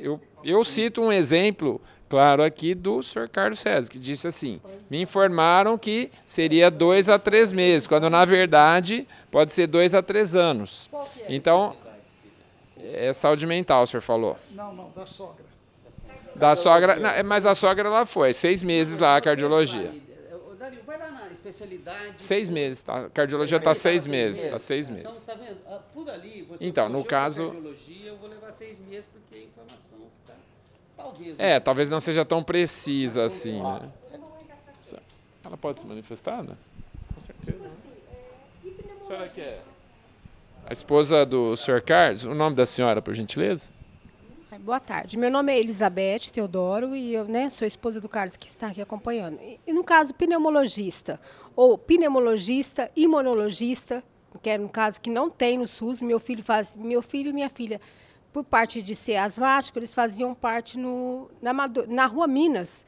Eu cito um exemplo claro aqui do Sr. Carlos César, que disse assim: me informaram que seria 2 a 3 meses, quando na verdade pode ser 2 a 3 anos. Qual que é Então, é saúde mental, o senhor falou. Não, da sogra. Da sogra, mas a sogra ela foi 6 meses lá, a cardiologia. Dario, vai lá na especialidade. 6 meses, tá? A cardiologia está 6 meses, está 6 meses. Então, tá vendo? Por ali, você então, no caso, cardiologia, eu vou levar 6 meses porque é informação que tá. Talvez. Talvez não seja tão precisa assim, né? Ela pode se manifestar, né? Com certeza. A senhora que é a esposa do Sr. Carlos, o nome da senhora, por gentileza? Boa tarde. Meu nome é Elizabeth Teodoro e eu, sou esposa do Carlos que está aqui acompanhando. E no caso, pneumologista ou pneumologista, imunologista, que é no caso que não tem no SUS, meu filho e minha filha, por parte de ser asmático, eles faziam parte na Rua Minas.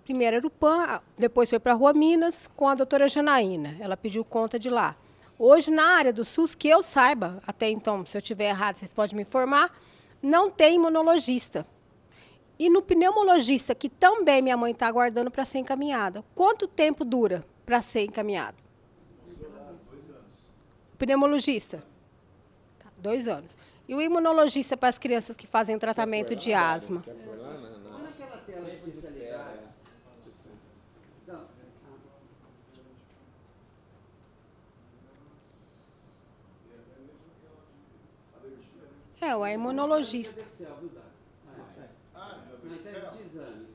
Primeiro era o PAN, depois foi para a Rua Minas com a doutora Janaína. Ela pediu conta de lá. Hoje, na área do SUS, que eu saiba, até então, se eu estiver errado, vocês podem me informar, não tem imunologista. E no pneumologista, que também minha mãe está aguardando para ser encaminhada, quanto tempo dura para ser encaminhado? 2 anos. Pneumologista? 2 anos. E o imunologista para as crianças que fazem tratamento de asma? Naquela tela de especialidades. O imunologista. Isso é de exame,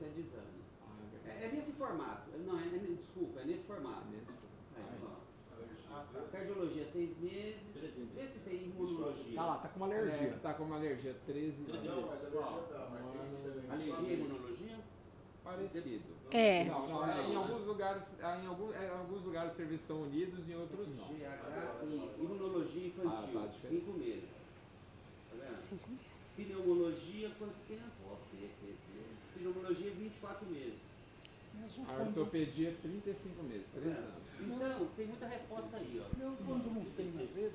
É nesse formato. Não, desculpa, é nesse formato. Cardiologia 6 meses. Vê se tem imunologia. Tá lá, tá com uma alergia. Está com uma alergia 13 meses. Alergia e imunologia? Parecido. Não. Em alguns lugares os serviços são unidos, em outros não. Imunologia infantil, 5 meses. Tá vendo? Pneumologia, quanto tempo? Pneumologia, 24 meses. A ortopedia, 35 meses, 3 anos. Então, tem muita resposta aí, ó. Quando não tem na rede,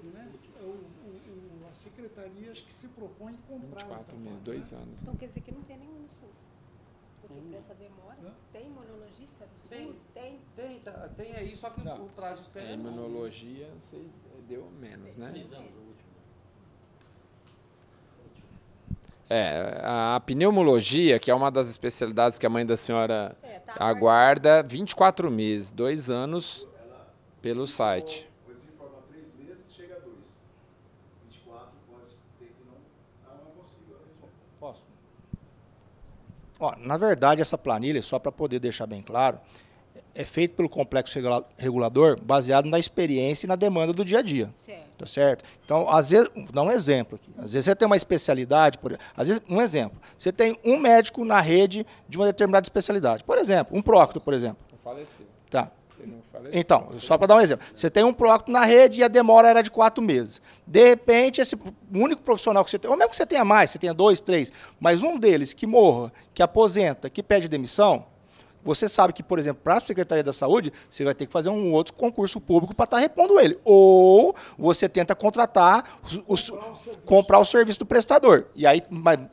a secretaria acho que se propõe comprar. 24 meses, 2 anos. Então quer dizer que não tem nenhum no SUS. Porque com essa demora, tem imunologista no SUS? Tem aí, só que o prazo de espera A imunologia deu menos, né? A pneumologia, que é uma das especialidades que a mãe da senhora aguarda, 24 meses, 2 anos pelo site. Depois se informa 3 meses, chega a 2. 24 pode ter que não consigo. Posso? Na verdade, essa planilha, só para poder deixar bem claro, é feito pelo complexo regulador baseado na experiência e na demanda do dia a dia. Certo. Tá certo? Então, às vezes, vou dar um exemplo aqui. Às vezes você tem uma especialidade, às vezes, um exemplo, você tem um médico na rede de uma determinada especialidade. Por exemplo, um prócto, por exemplo. Não faleceu. Tá. Ele não faleceu. Então, só para dar um exemplo. Você tem um prócto na rede e a demora era de 4 meses. De repente, esse único profissional que você tem, ou mesmo que você tenha mais, você tenha 2, 3, mas um deles que morra, que aposenta, que pede demissão, você sabe que, por exemplo, para a Secretaria da Saúde, você vai ter que fazer um outro concurso público para estar repondo ele. Ou você tenta contratar, comprar o serviço do prestador. E aí,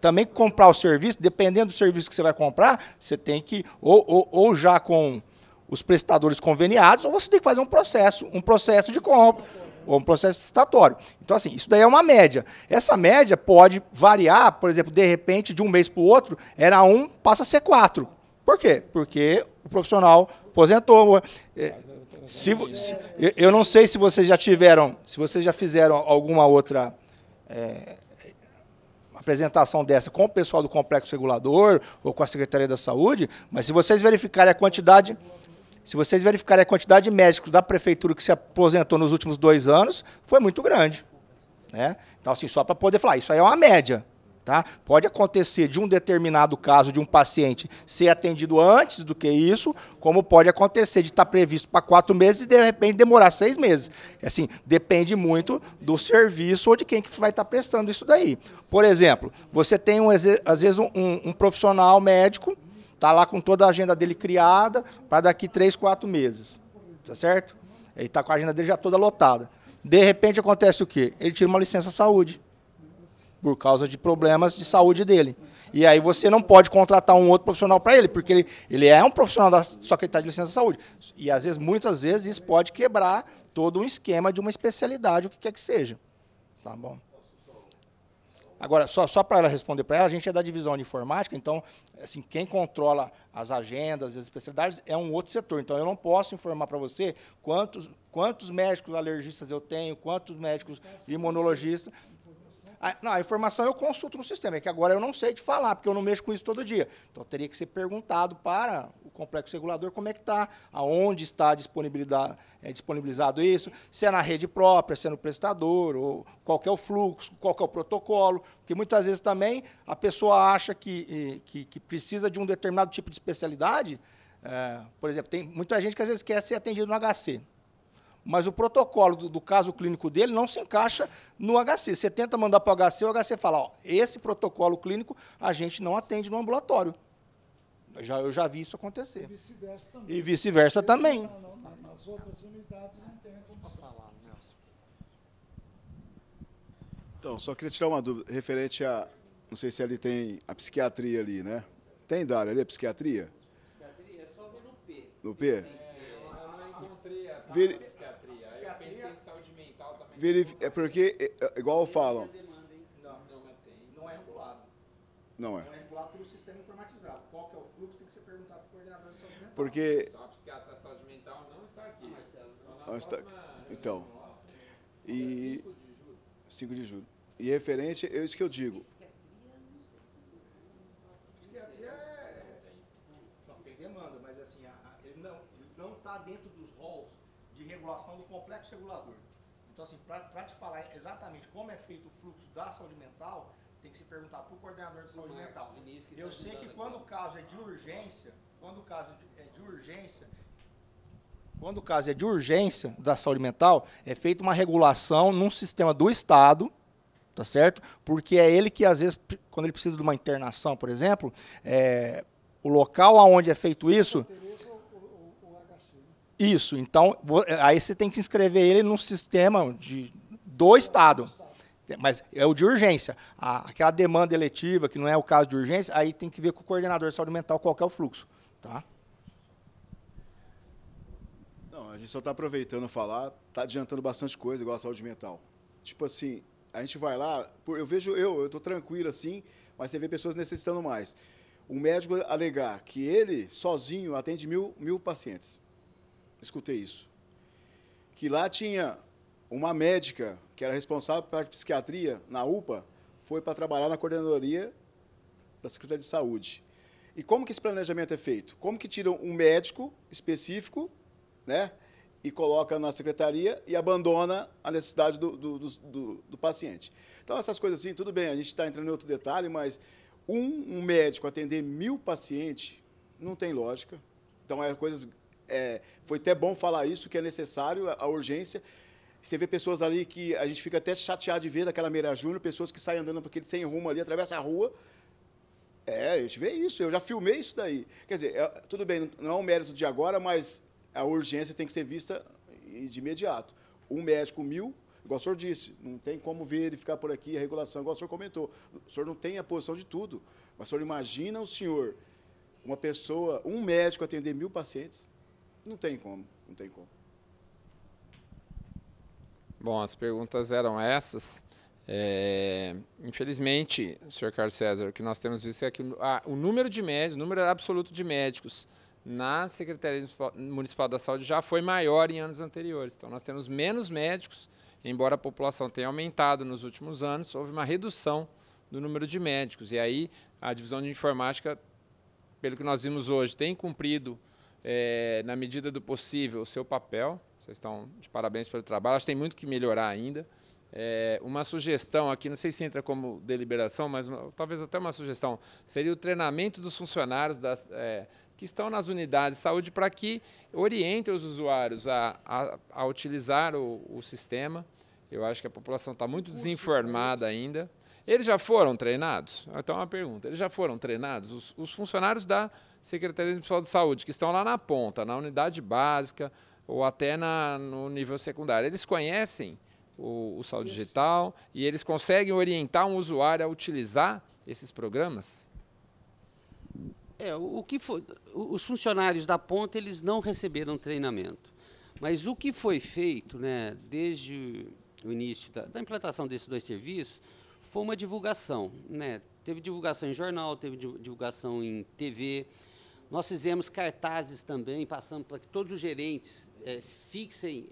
também comprar o serviço, dependendo do serviço que você vai comprar, você tem que, ou já com os prestadores conveniados, ou você tem que fazer um processo de compra, ou um processo licitatório. Então, assim, isso daí é uma média. Essa média pode variar, por exemplo, de repente, de um mês para o outro, era 1, passa a ser 4. Por quê? Porque o profissional aposentou. Eu não sei se vocês já tiveram, se vocês já fizeram alguma outra apresentação dessa com o pessoal do Complexo Regulador ou com a Secretaria da Saúde, mas se vocês verificarem a quantidade de médicos da prefeitura que se aposentou nos últimos 2 anos, foi muito grande. Né? Então, assim, só para poder falar, isso aí é uma média. Tá? Pode acontecer de um determinado caso de um paciente ser atendido antes do que isso, como pode acontecer de estar previsto para 4 meses e de repente demorar 6 meses. Assim, depende muito do serviço ou de quem que vai estar prestando isso daí. Por exemplo, você tem às vezes um profissional médico, está lá com toda a agenda dele criada para daqui 3, 4 meses. Tá certo? Ele está com a agenda dele já toda lotada. De repente acontece o quê? Ele tira uma licença saúde, por causa de problemas de saúde dele. E aí você não pode contratar um outro profissional para ele, porque ele é um profissional só que ele está de licença saúde. E às vezes, muitas vezes, isso pode quebrar todo um esquema de uma especialidade, o que quer que seja. Tá bom? Agora, só para ela responder para ela, a gente é da divisão de informática, então, assim, quem controla as agendas, as especialidades, é um outro setor. Então, eu não posso informar para você quantos médicos alergistas eu tenho, quantos médicos imunologistas. Não, a informação eu consulto no sistema, é que agora eu não sei te falar, porque eu não mexo com isso todo dia. Então, teria que ser perguntado para o complexo regulador como é que está, aonde está disponibilizado isso, se é na rede própria, se é no prestador, ou qual que é o fluxo, qual que é o protocolo, porque muitas vezes também a pessoa acha que precisa de um determinado tipo de especialidade. Por exemplo, tem muita gente que às vezes quer ser atendido no HC. Mas o protocolo do caso clínico dele não se encaixa no HC. Você tenta mandar para o HC fala, ó, esse protocolo clínico a gente não atende no ambulatório. Eu já vi isso acontecer. E vice-versa também. Nas outras unidades não tem como passar lá, Nelson. Então, só queria tirar uma dúvida referente a, não sei se ali tem a psiquiatria ali, né? Tem, Dário, ali a psiquiatria? Psiquiatria é só ver no P. No P? Eu não encontrei a Veri- psiquiatria. Aí eu pensei em saúde mental também. É porque, igual falam, Não é regulado. não é. Não é regulado pelo sistema informatizado. Qual que é o fluxo, tem que ser perguntado para o coordenador de saúde mental. Porque, Então a psiquiatra da saúde mental não está aqui. não está, então, e 5 de julho. E referente, é isso que eu digo. Não, tem demanda, mas assim, ele não está dentro dos rolos de regulação do complexo regulador. Então, assim, para te falar exatamente como é feito o fluxo da saúde mental, tem que se perguntar para o coordenador de saúde mental. Eu sei que quando o caso é de urgência, quando o caso é de urgência da saúde mental, é feita uma regulação num sistema do Estado, tá certo? Porque é ele que, às vezes, quando ele precisa de uma internação, por exemplo, o local onde é feito isso... Isso, então, aí você tem que inscrever ele num sistema do Estado. Mas é o de urgência. Aquela demanda eletiva, que não é o caso de urgência, aí tem que ver com o coordenador de saúde mental qual que é o fluxo. Tá? Não, a gente só está aproveitando falar, está adiantando bastante coisa, igual a saúde mental. Tipo assim, a gente vai lá, eu estou tranquilo assim, mas você vê pessoas necessitando mais. O médico alegar que ele, sozinho, atende mil pacientes. Escutei isso. Que lá tinha uma médica que era responsável pela psiquiatria na UPA, foi para trabalhar na coordenadoria da Secretaria de Saúde. E como que esse planejamento é feito? Como que tiram um médico específico, né, e coloca na secretaria e abandona a necessidade do paciente? Então, essas coisas assim, tudo bem, a gente está entrando em outro detalhe, mas um médico atender 1000 pacientes não tem lógica. Então, foi até bom falar isso, que é necessário, a urgência. Você vê pessoas ali que a gente fica até chateado de ver naquela Meira Júnior, pessoas que saem andando por aquele sem rumo ali, atravessa a rua. A gente vê isso, eu já filmei isso daí. Quer dizer, tudo bem, não é um mérito de agora, mas a urgência tem que ser vista de imediato. Um médico 1000, igual o senhor disse, não tem como ver ele ficar por aqui, a regulação, igual o senhor comentou. O senhor não tem a posição de tudo, mas o senhor imagina o senhor, uma pessoa, um médico atender 1000 pacientes? Não tem como, não tem como. Bom, as perguntas eram essas. Infelizmente, senhor Carlos César, o que nós temos visto é que o número de médicos, o número absoluto de médicos na Secretaria Municipal da Saúde já foi maior em anos anteriores. Então, nós temos menos médicos, embora a população tenha aumentado nos últimos anos, houve uma redução do número de médicos. E aí, a divisão de informática, pelo que nós vimos hoje, tem cumprido, na medida do possível, o seu papel. Vocês estão de parabéns pelo trabalho. Acho que tem muito que melhorar ainda. Uma sugestão aqui, não sei se entra como deliberação, mas talvez até uma sugestão, seria o treinamento dos funcionários que estão nas unidades de saúde para que orientem os usuários a utilizar o sistema. Eu acho que a população está muito desinformada ainda. Eles já foram treinados? Então, uma pergunta. Eles já foram treinados? Os funcionários da Secretaria Municipal de Saúde, que estão lá na ponta, na unidade básica ou até no nível secundário, eles conhecem o Saúde Digital e eles conseguem orientar um usuário a utilizar esses programas? Os funcionários da ponta, eles não receberam treinamento. Mas o que foi feito, né, desde o início da implantação desses 2 serviços, foi uma divulgação, né? Teve divulgação em jornal, teve divulgação em TV. Nós fizemos cartazes também, passando para que todos os gerentes fixem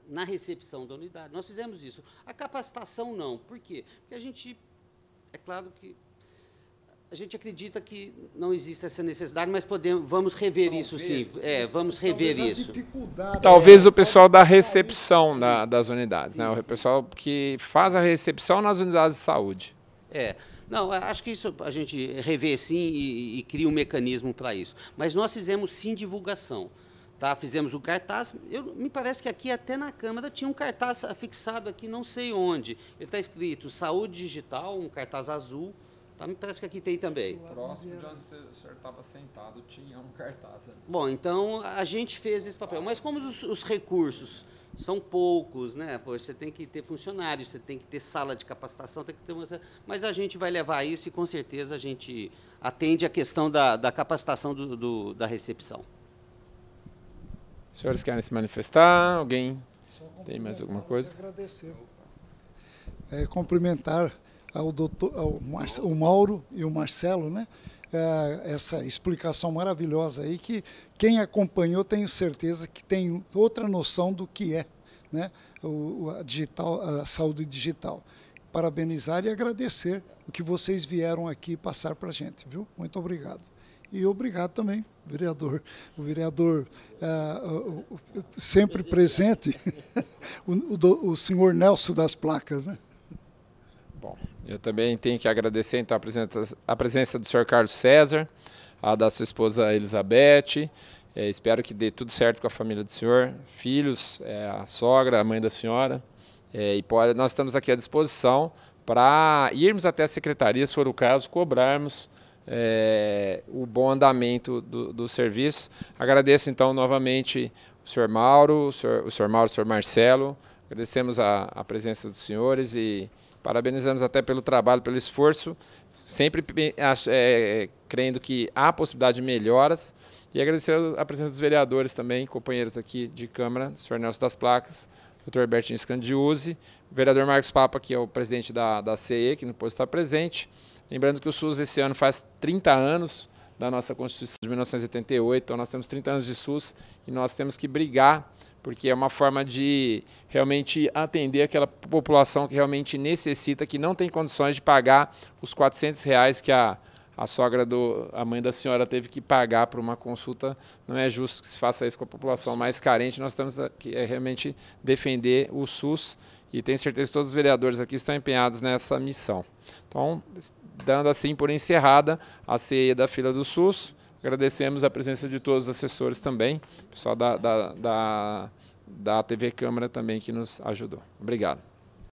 na recepção da unidade. Nós fizemos isso. A capacitação não. Por quê? Porque é claro que a gente acredita que não existe essa necessidade, mas vamos rever isso sim. Vamos rever isso. Talvez o pessoal da recepção das unidades, sim, né? O pessoal que faz a recepção nas unidades de saúde. Não, acho que isso a gente revê sim e cria um mecanismo para isso. Mas nós fizemos sim divulgação. Tá? Fizemos o cartaz. Me parece que aqui até na Câmara tinha um cartaz fixado aqui, não sei onde. Ele está escrito Saúde Digital, um cartaz azul. Tá? Me parece que aqui tem também. Próximo de onde o senhor estava sentado tinha um cartaz. Bom, então a gente fez esse papel. Mas como os recursos são poucos, né? Você tem que ter funcionários, você tem que ter sala de capacitação, tem que ter mas a gente vai levar isso e com certeza a gente atende a questão da capacitação da recepção. Os senhores querem se manifestar? Alguém tem mais alguma coisa? Agradecer. Cumprimentar o Mauro e o Marcelo, né? Essa explicação maravilhosa aí, que quem acompanhou tenho certeza que tem outra noção do que é, né, a saúde digital. Parabenizar e agradecer o que vocês vieram aqui passar para a gente, viu? Muito obrigado. E obrigado também, vereador. O vereador sempre presente, o senhor Nelson das Placas, né? Bom, eu também tenho que agradecer então a presença do senhor Carlos César, a da sua esposa Elizabeth. Espero que dê tudo certo com a família do senhor, filhos, a sogra, a mãe da senhora. Nós estamos aqui à disposição para irmos até a secretaria, se for o caso, cobrarmos o bom andamento do serviço. Agradeço então novamente o senhor Mauro, o senhor Marcelo. Agradecemos a presença dos senhores e parabenizamos até pelo trabalho, pelo esforço, sempre crendo que há possibilidade de melhoras. E agradecer a presença dos vereadores também, companheiros aqui de Câmara, o senhor Nelson das Placas, o doutor Bertinho Scandiuzzi, o vereador Marcos Papa, que é o presidente da CE, que não pôde estar presente. Lembrando que o SUS esse ano faz 30 anos da nossa Constituição de 1988, então nós temos 30 anos de SUS e nós temos que brigar, porque é uma forma de realmente atender aquela população que realmente necessita, que não tem condições de pagar os R$400 que a a mãe da senhora teve que pagar por uma consulta, não é justo que se faça isso com a população mais carente. Nós temos que realmente defender o SUS e tenho certeza que todos os vereadores aqui estão empenhados nessa missão. Então, dando assim por encerrada a CEI da fila do SUS, agradecemos a presença de todos os assessores também, pessoal da TV Câmara também que nos ajudou. Obrigado.